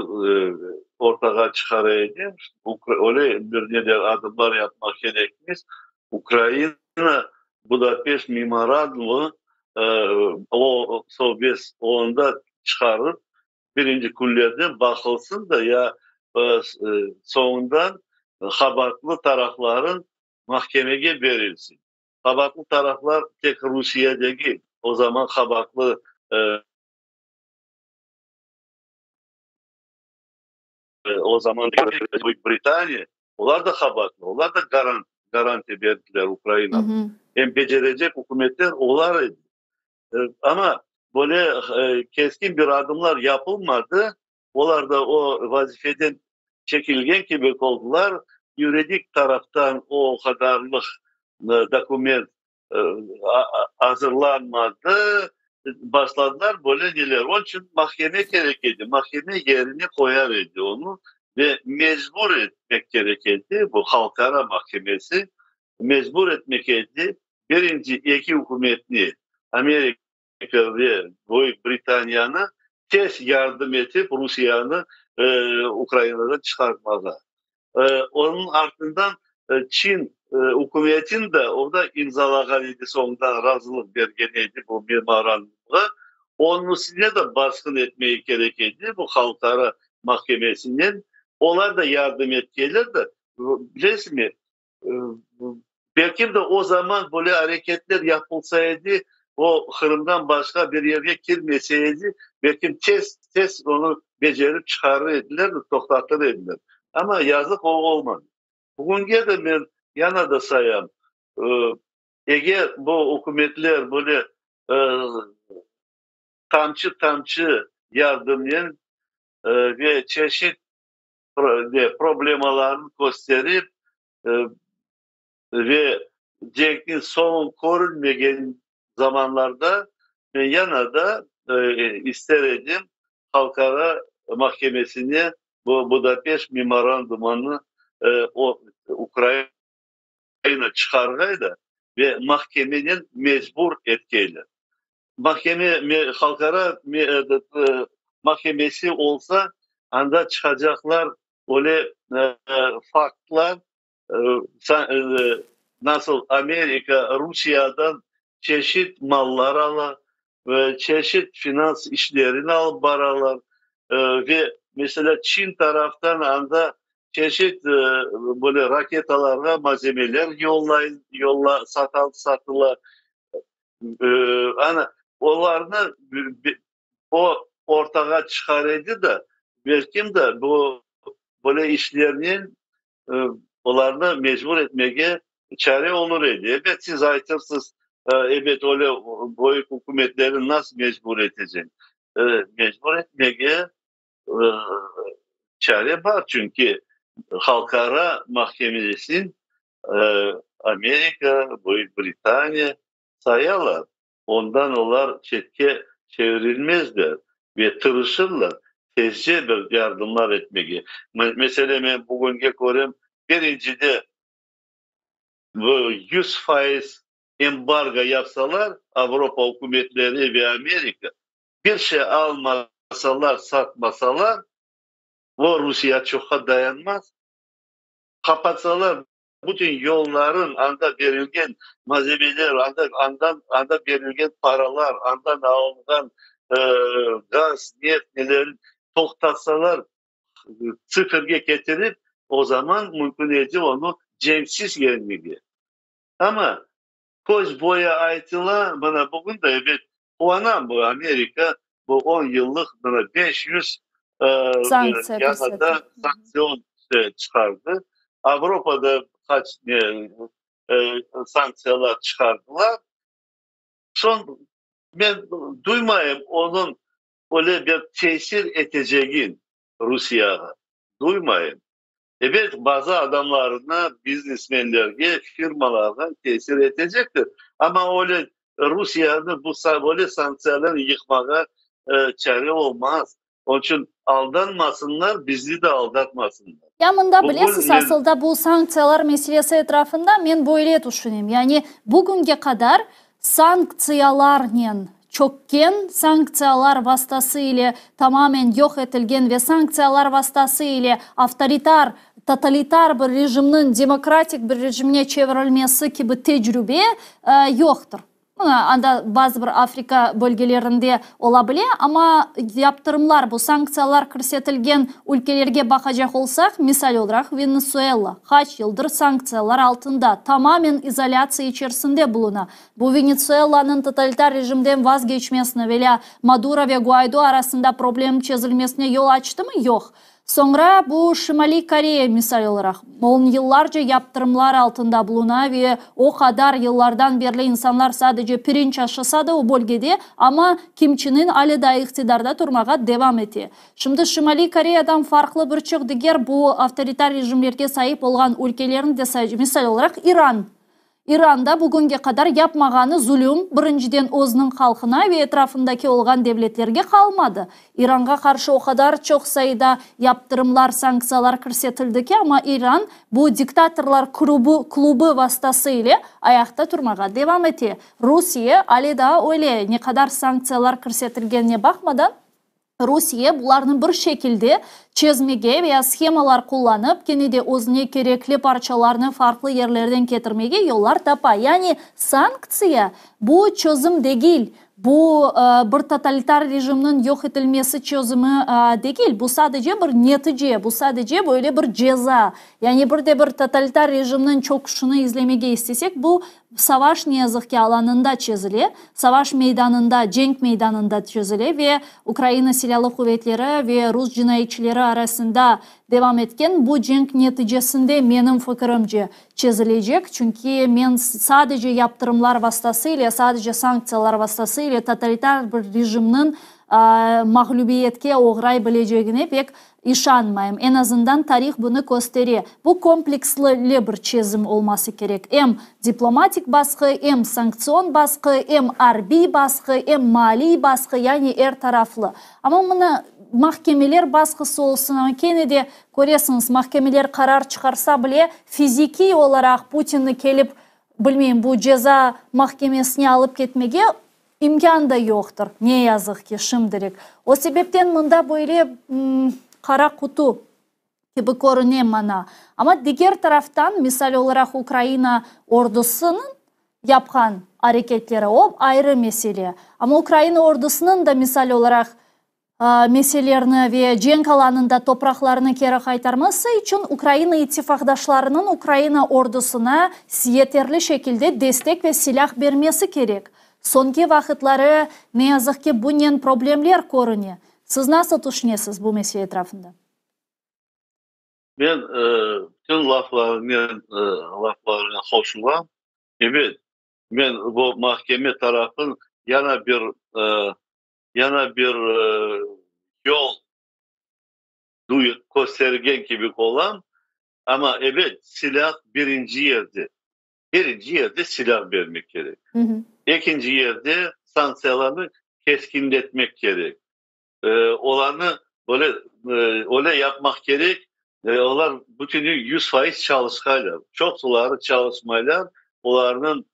ortaya çıkarayım. Öyle bir adımlar yapmak gerekmiş. Ukrayna Budapest Memorandum'u o Sovyet onda çıkarır. Birinci günlerden bakılsın da ya sonundan haberli tarafların mahkemeye verilsin. Haberli taraflar tek Rusya değil. O zaman haberli o zaman Büyük Britanya, onlar da haberli, onlar da garanti verdiler Ukrayna. Hem becerecek hükümetler onlar idi. Ama böyle keskin bir adımlar yapılmadı. Onlar da o vazifeden çekilgen gibi oldular. Yürüdük taraftan o kadarlık dokument hazırlanmadı. Başladılar böyle neler. Onun için mahkeme gerekirdi. Mahkeme yerini koyar idi onu ve mecbur etmek gerekirdi. Bu halkara mahkemesi mecbur etmek gerekirdi. Birinci iki hükümetini Amerika ve Büyük Britanya'nı tez yardım edip Rusya'nı Ukrayna'dan çıkartmalı. Onun ardından Çin hükümetin de orada imzalagalıydı, sonunda razılık belgeliydi bu memorandumda. Onun üstüne de baskın etmeyi gerekirdi bu halkara mahkemesinin. Onlar da yardım ettiler de bilirsin mi? Belki de o zaman böyle hareketler yapılsaydı, o Kırım'dan başka bir yere girmeseydi belki tez onu becerip çıkarır ediler, toktatır ediler. Ama yazık o olmadı. Bugün de ben yana da sayam. Eğer bu hükümetler böyle tamçı yardımlayan ve çeşit problemalarını gösterip ve Cenk'in son korunmayan zamanlarda ben yana da isterim halkara mahkemesine bu Budapeşt memorandumunu o Ukrayna çıkargaydı ve mahkemenin mecbur etkiyle. Halkara mahkemesi olsa anda çıkacaklar öyle faktlar nasıl Amerika Rusya'dan çeşit mallar alır ve çeşit finans işlerini alıp baralar ve mesela Çin taraftan anda çeşit böyle raketalarla malzemeler satıla ana onlarını o ortağa çıkarıydı da belki de bu böyle işlerinin onlarını mecbur etmeye çare olur idi. Evet siz aytırsınız evet öyle büyük hükümetleri nasıl mecbur edecek? Mecbur etmeye çare var çünkü halkara mahkemesinin Amerika, Büyük Britanya sayarlar. Ondan onlar çetke çevrilmezler ve tırışırlar. Tezce bir yardımlar etmeye. Mesela ben bugün görüyorum birincide 100% embargo yapsalar Avrupa hükümetleri ve Amerika bir şey almasalar, satmasalar o Rusya çok dayanmaz. Kapatsalar bütün yolların anda verilgen malzemeler, anda verilgen paralar, andan alınan gaz, neft nelerin toktatsalar sıfırga getirip o zaman mümkün edip onu cemsiz gelmeli. Ama koz boya aytıla bana bugün de evet puanam bu Amerika bu 10 yıllık bana 500 yanında sanksiyon çıkardı. Avrupa'da kaç sanksiyoner çıkardılar. Son ben duymayayım onun öyle bir tesir edeceğin Rusya'ya. Duymayayım. Evet bazı adamlarına, biznesmenlerine, firmalarına tesir edecektir. Ama öyle Rusya'nın bu böyle sanksiyonerleri yıkmaya çare olmaz. Onun için aldanmasınlar, bizi de aldatmasınlar. Yanında bilesiz aslında bu sanksiyalar meselesi etrafında ben böyle düşünüyorum. Yani bugüne kadar sanksiyalarla çökken, sanksiyalar vasıtasıyla tamamen yok edilgen ve sanksiyalar vasıtasıyla avtoritar, totalitar bir rejimin demokratik bir rejimine çevrilmesi gibi tecrübe yoktur. Anda bazı bir Afrika bölgelerinde olabilir ama yaptırımlar bu sanksiyalar kırsetilgen ülkelerge bakacak olsak misal olarak Venezuela kaç yıldır sanksiyalar altında tamamen izolasiya içerisinde buluna. Bu Venezuela'nın totalitar rejimden vazgeçmesine veya Maduro ve Guaido arasında problem çözülmesine yol açtı mı? Yok. Sonra bu Şimali Koreya misal olarak 10 yıllarca yaptırımlar altında bulunan ve o kadar yıllardan beri insanlar sadece pirinç aşısa da o bölgede ama Kim Çin'in hala da iktidarda durmaya devam etti. Şimdi Şimali Koreya'dan farklı bir diğer bu avtoritar rejimlerge sahip olan ülkelerin de misal olarak İran. İran'da bugünkü kadar yapmağanı zulüm birinciden özünün halkına ve etrafındaki olgan devletlerge kalmadı. İran'a karşı o kadar çok sayıda yaptırımlar, sanksiyalar kırsetildi ki ama İran bu diktatörler klubu vasıtasıyla ayakta durmağa devam etti. Rusya aleda öyle ne kadar sanksiyalar kırsetilgenine bakmadan Rusya bularını bir şekilde çözmege veya schemalar kullanıp kenede özüne gerekli parçalarını farklı yerlerden getirmege yollar tapa. Yani sanksiya bu çözüm değil. Bu bir totalitar rejimin yok edilmesi çözümü değil. Bu sadece bir netice, bu sadece böyle bir ceza. Yani bir totalitar rejimin çöküşünü izlemeye istesek bu savaş ne yazık ki alanında çözülüyor. Savaş meydanında, cenk meydanında çözülüyor ve Ukrayna Silahlı Kuvvetleri ve Rus cinayetçileri arasında devam etken bu cenk neticesinde benim fikrimce çözülecek. Çünkü men sadece yaptırımlar vasıtasıyla, sadece sanksiyalar vasıtasıyla totalitar bir rejimin mağlubiyetke uğrayabileceğine pek işanmayım. En azından tarih bunu gösteriyor. Bu kompleksli bir çözüm olması gerek. Hem diplomatik baskı, hem sanksiyon baskı, hem harbi baskı, hem mali baskı, yani her taraflı. Ama bunu mahkemeler baskısı olsun ama kenede görüyorsunuz mahkemeler karar çıkarsa bile fiziki olarak Putin'i gelip bilmeyeyim bu ceza mahkemesine alıp gitmeye imkan da yoktur. Ne yazık ki şimdilik. O sebepten bunda böyle kara kutu gibi görünüyor bana. Ama diğer taraftan misal olarak Ukrayna ordusunun yapkan hareketleri o ayrı mesele. Ama Ukrayna ordusunun da misal olarak meselelerini ve cenk alanında topraklarını geri kaytarması için Ukrayna ittifakdaşlarının Ukrayna ordusuna yeterli şekilde destek ve silah vermesi gerek. Sonki vakitleri ne yazık ki bunun problemler görünüyor. Siz nasıl düşünüyorsunuz bu mesele etrafında? Ben tüm laflarına hoşlanıyorum. Evet, ben bu mahkeme tarafın yana bir yol göstergen gibi olan ama evet silah birinci yerde. Birinci yerde silah vermek gerek. İkinci yerde sanksiyalarını keskinletmek gerek. Olanı böyle öyle yapmak gerek. Onlar bütünü 100% çalışmayla, çok suları çalışmayla onların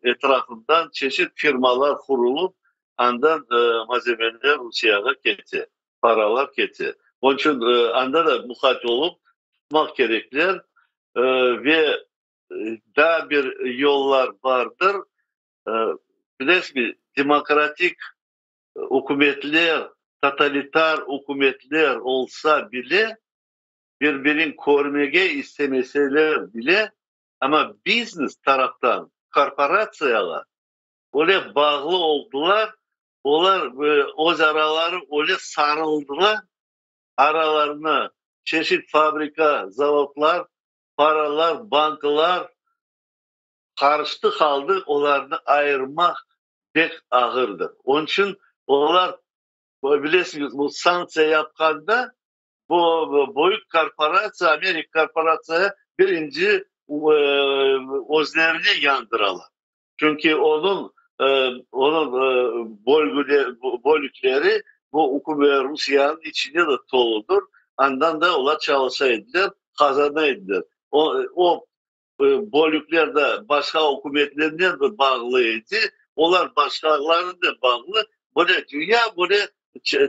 etrafından çeşit firmalar kurulup andan malzemeler Rusya'ya gitti. Paralar gitti. Onun için anda da muhat olup tutmak gerekler ve daha bir yollar vardır. Bilirsiniz demokratik hükümetler, totalitar hükümetler olsa bile birbirini korumaya istemeseler bile ama business taraftan korporasyyalar öyle bağlı oldular. Onlar o zararları öyle sarıldılar. Aralarına çeşit fabrika, zavodlar, paralar, bankalar karıştı kaldı. Onları ayırmak pek ağırdır. Onun için onlar bilirsiniz bu sanksiya yapkanda bu büyük korporasyon, Amerika korporasyonu birinci özlerini yandıralar. Çünkü onun bölükleri bu Rusya'nın içinde de doludur. Ondan da onlar çalışaydılar, kazanaydılar. O bölükler de başka hükümetlerine de bağlıydı. Onlar başkalarına da bağlı. Böyle dünya böyle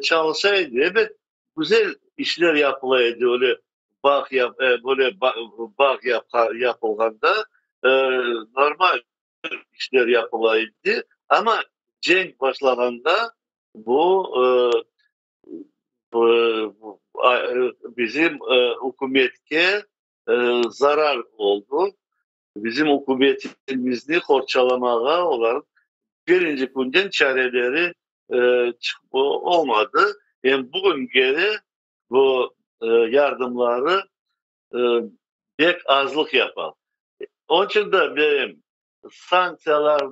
çalışaydı. Evet, güzel işler yapılaydı öyle yapıldığında normal işler yapılaydı ama cenk başladığında bu bizim hükümetke zarar oldu. Bizim hükümetimizni korçalamaya olan birinci günden çareleri olmadı. Yani bugün geri bu yardımları pek azlık yapar. Onun için de benim sanksiyalar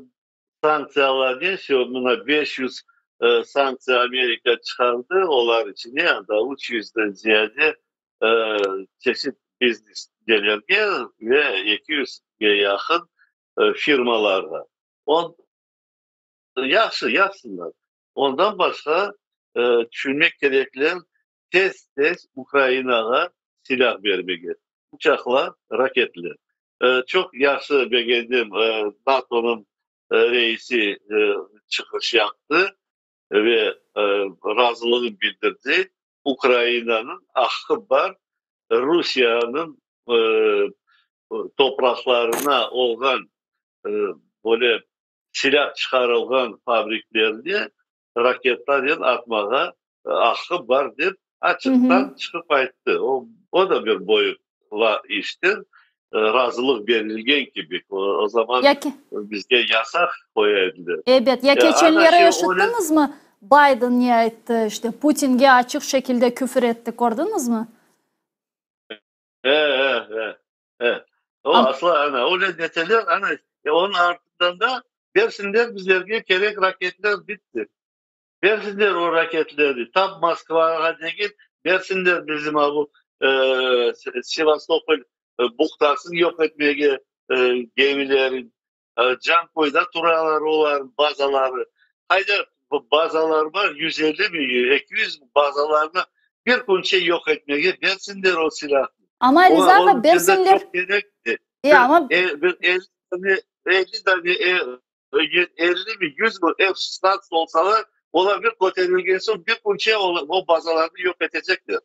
neyse buna 500 sanksiya Amerika çıkardı. Onlar için yani da 300'den ziyade çeşit bizneslerine ve 200'e yakın firmalarda. On, yapsınlar. Ondan başka düşünmek gerekli tez Ukrayna'ya silah vermek. Uçaklar, raketler. Çok yaxşı beğendim. NATO'nun reisi çıkış yaptı ve razılığını bildirdi. Ukrayna'nın hakkı var. Rusya'nın e, topraklarına olan e, böyle silah çıkarılgan fabriklerini raketlerden atmağa hakkı var deyip Hı hı. açıktan çıkıp ayttı. O da bir boyutla iştir. Razılık verilgen gibi. O zaman Ya ki, bizge yasak koyabilir. evet, ya Ana geçenlere şey öyle yaşattınız mı? Biden ne etti işte Putin'e açık şekilde küfür etti, gördünüz mü? he, he, he, he. O Am asla ana öyle detaylar ana onun ardından da versinler bizlerge gerek raketler bitti. Versinler o raketleri. Tam Moskva'ya değil, versinler bizim bu Sivastopol buktasını yok etmeye gemilerin can koyda turaları olan bazaları. Haydi bu bazalar var 150 mi 200 bazalarını bir gün şey yok etmeye versinler o silah. ama Rıza Onun için de versinler. çok gerekli. Ama Bir 50 tane, 50 tane 50 mi 100 mi F-16 olsalar olabilir kontenjanı bir punçaya o bazalarını yok edecektir.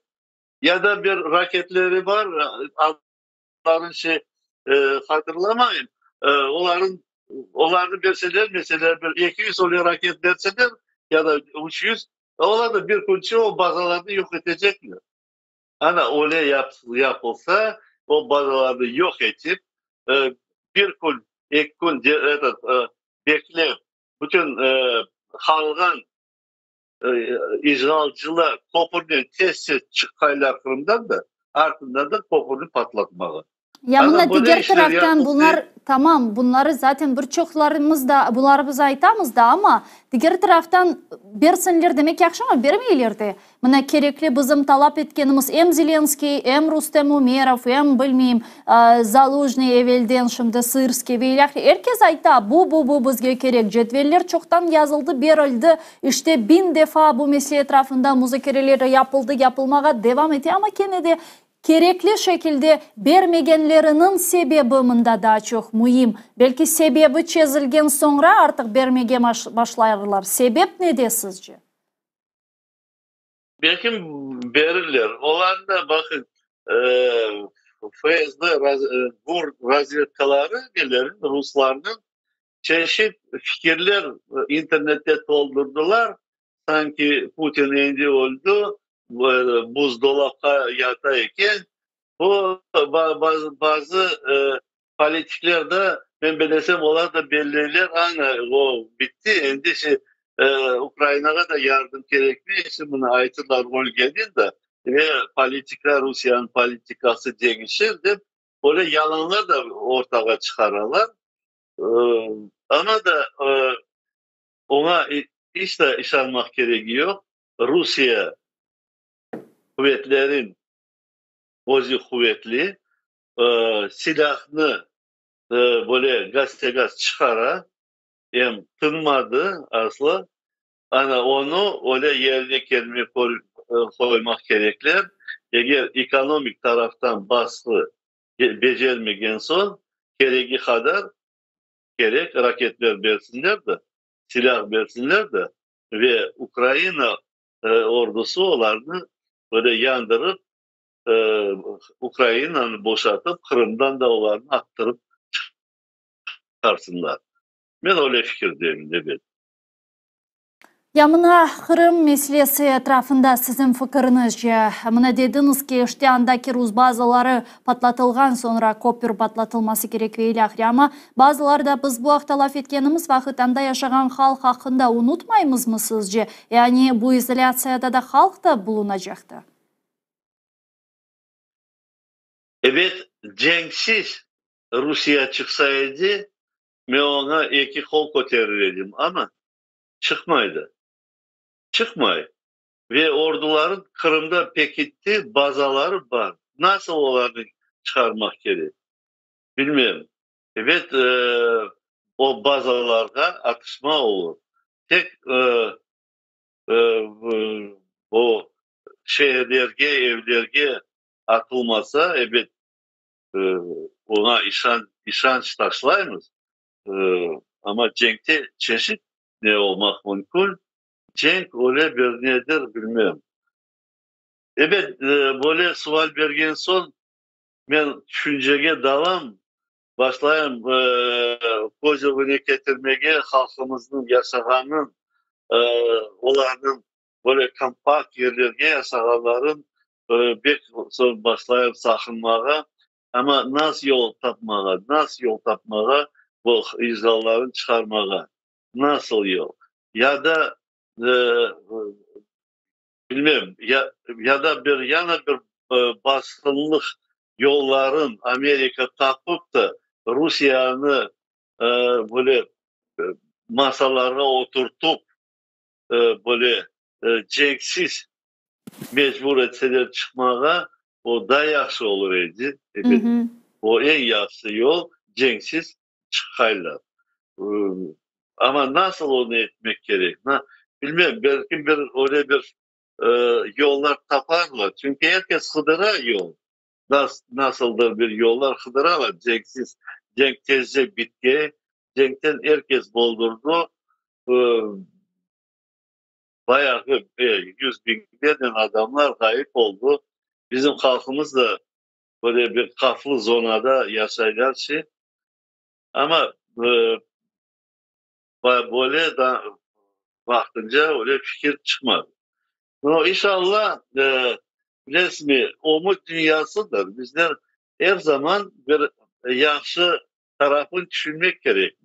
Ya da bir raketleri var adların hatırlamayın. Onların verseler mesela bir 200 oluyor raket verseler ya da 300 onlar da bir punçaya o bazalarını yok edecekler. Hani öyle yapılsa o bazaları yok edip e, bir gün, iki gün bekleyip bütün halkın icralcılar Kopur'un testi çıkaylar Kırım'dan da ardından da Kopur'u patlatmalı. Ana Yamına böyle diğer işler taraftan yapılsa bunlar tamam, bunları zaten birçoklarımız da bunları aytamız da, ama diğer taraftan bersinler demek yaxşı ama bermeylerdi. Mına gerekli bizim talap etkenimiz hem Zelenskiy, hem Rustem Umerov, hem bilmeyim Zaluzhny evvelden şimdi Sırskiy ve herkes ayta bu bizge gerek. Cetveller çoktan yazıldı, berildi. İşte 1000 defa bu mesele etrafında müzakereler yapıldı, yapılmağa devam ediyor ama gene de gerekli şekilde bermegenlerinin sebebinde daha çok mühim. Belki sebebi çözülgen sonra artık bermege başlarlar. Sebep ne de sizce? belki verirler. Onlar da bakın FSB bu razvedkaları gelerin Ruslarının çeşit fikirler internette doldurdular. Sanki Putin endi oldu, buzdolapta yatayken bu bazı politikler de ben belesem onlar da belirler. Ana o bitti. Endişe Ukrayna'ya da yardım gerekli. Şimdi buna aytılar rol geldi de ve politikler Rusya'nın politikası değişir de böyle yalanlar da ortaya çıkarırlar. E, Ama da ona işte iş almak gerekiyor. Rusya kuvvetlerin ozi kuvvetli silahını böyle gaz çıkara hem tınmadı asla. Ana onu öyle yerine kendine koymak gerekli. Eğer ekonomik taraftan baskı becermegen son gereği kadar gerek raketler versinler de silah versinler de ve Ukrayna ordusu onlarını böyle yandırıp e, Ukrayna'nı boşaltıp Kırım'dan da onlarını attırıp çıkarsınlar. Ben öyle fikirdeyim dedi. Yamına Kırım meselesi etrafında sizin fikrinizce, mına dediniz ki işte andaki Rus bazaları patlatılgan sonra kopür patlatılması gerek veylahri, ama bazıları da biz bu hafta laf etkenimiz vakit anda yaşayan halk hakkında unutmayımız mı sizce? Yani bu izolasyada da halk da bulunacaktı. Evet, cenksiz Rusya çıksaydı ben ona iki kol koterirdim ama çıkmaydı. Çıkmay. Ve orduların Kırım'da pekitti bazaları var. Nasıl onları çıkarmak gerek? Bilmiyorum. Evet, o bazalarda atışma olur. Tek o şehirlerge, evlerge atılmasa, evet, e, ona işanç taşlayımız. E, Ama cenkte çeşit ne olmak mümkün? Cenk öyle bir nedir bilmiyorum. Evet, böyle sual bergen son ben düşüncege davam başlayayım. Koca getirmege halkımızın yaşaganın, onların böyle kompakt yerlerge yaşaganların bir son başlayıp sakınmağa, ama nasıl yol tapmağa, bu izgalların çıkarmağa, nasıl yol? Ya da e, bilmem, ya da bir yana bir baskınlık yolların Amerika tapıp da Rusya'nı böyle e, masalara oturtup böyle cenksiz mecbur etseler çıkmağa, o da yaxşı olur idi. Hı hı. O en yaxşı yol cenksiz çıkaylar. E, Ama nasıl onu etmek gerek? Bilmem, belki öyle bir e, yollar taparlar. Çünkü herkes Hıdır'a yol. Nasıldır bir yollar Hıdır'a var. Cenk tezce bitki. Cenk'ten herkes boldurdu. E, Bayağı yüz binlerden adamlar kayıp oldu. Bizim halkımız da böyle bir kaflı zonada yaşayacak şey. Ama böyle da bakınca öyle fikir çıkmadı. No, inşallah resmi umut dünyasıdır. Bizler her zaman bir yaxşı tarafı düşünmek gerek.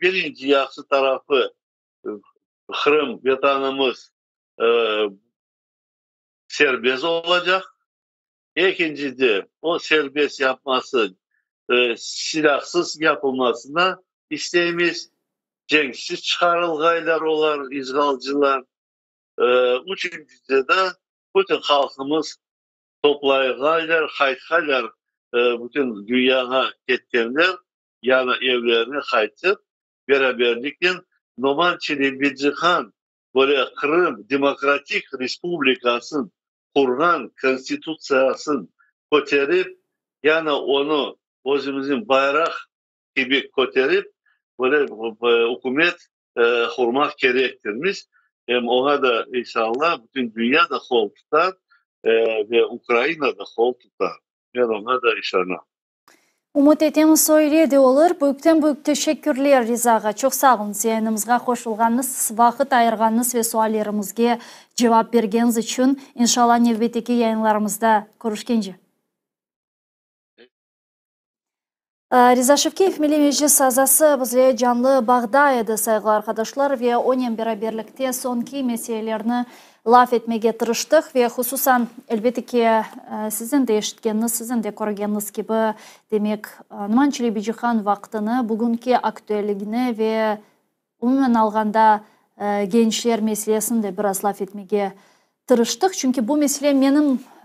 Birinci yaxşı tarafı e, Kırım vatanımız e, serbest olacak. İkincisi o serbest yapması silahsız yapılmasına isteğimiz, cenksiz çıkarılgaylar olar, izgalcılar. Üçüncüsü de bütün halkımız toplayıgaylar, haytgaylar, bütün dünyaya ketkenler yani evlerine haytıp beraberlikle Nomançili Bicihan böyle Kırım Demokratik Respublikası'nın kurgan konstitüsyasını koterip, yani onu özümüzün bayrak gibi koterip böyle hükümet kurmak gerektirmiş. Hem ona da inşallah bütün dünya da kol tutar ve Ukrayna da kol tutar. Ben ona da inşallah. Umut etemiz söyledi olur. Büyükten büyük teşekkürler Rizaga. Çok sağ olun yayınımızga koşulganınız, vakit ayırganınız ve suallerimizge cevap bergeniz için. İnşallah növbeteki yayınlarımızda görüşkence. Riza Şevkeев Milli Meclis azası bizle canlı bağda edi saygılı arkadaşlar ve onun beraberlikte sonki meselelerini laf etmeye tırıştık ve hususan elbette ki sizin de eşitkeniniz, sizin de korugeniniz gibi demek Numançili Bicihan vaktini, bugünkü aktüelligini ve umumen alganda gençler meselesini de biraz laf etmeye tırıştık. Çünkü bu mesele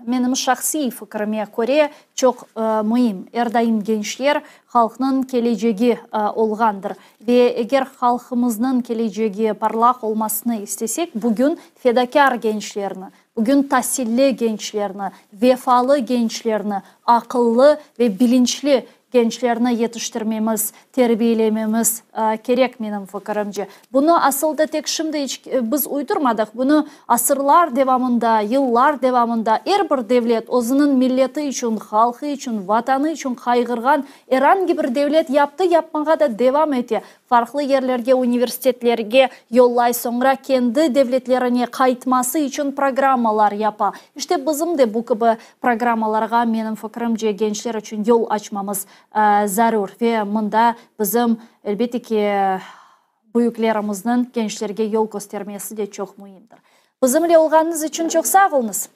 benim şahsi fikrime göre çok mühim. Erdaim gençler halkının geleceği olgandır. Ve eğer halkımızın geleceği parlak olmasını istesek, bugün fedakar gençlerini, bugün tahsilli gençlerini, vefalı gençlerini, akıllı ve bilinçli gençlerini yetiştirmemiz, terbiyelememiz gerek benim fikrimce. Bunu aslında tek şimdi biz uydurmadık. Bunu asırlar devamında, yıllar devamında her bir devlet özünün milleti için, halkı için, vatanı için kaygırgan herhangi bir devlet yaptı, yapmağa da devam etti. Farklı yerlerge, üniversitetlerge yollay, sonra kendi devletlerine kayıtması için programmalar yapa. İşte bizim de bu gibi programmalarga benim fikrimce gençler için yol açmamız zarur ve bunda bizim elbette ki büyüklerimizin gençlerge yol göstermesi de çok mühimdir. Bizimle olganınız için çok sağ olunuz.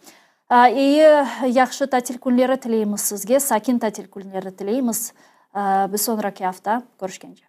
İyi, yaxşı tatil günleri tileyimiz sizge, sakin tatil günleri tileyimiz. Bir sonraki hafta görüşkence.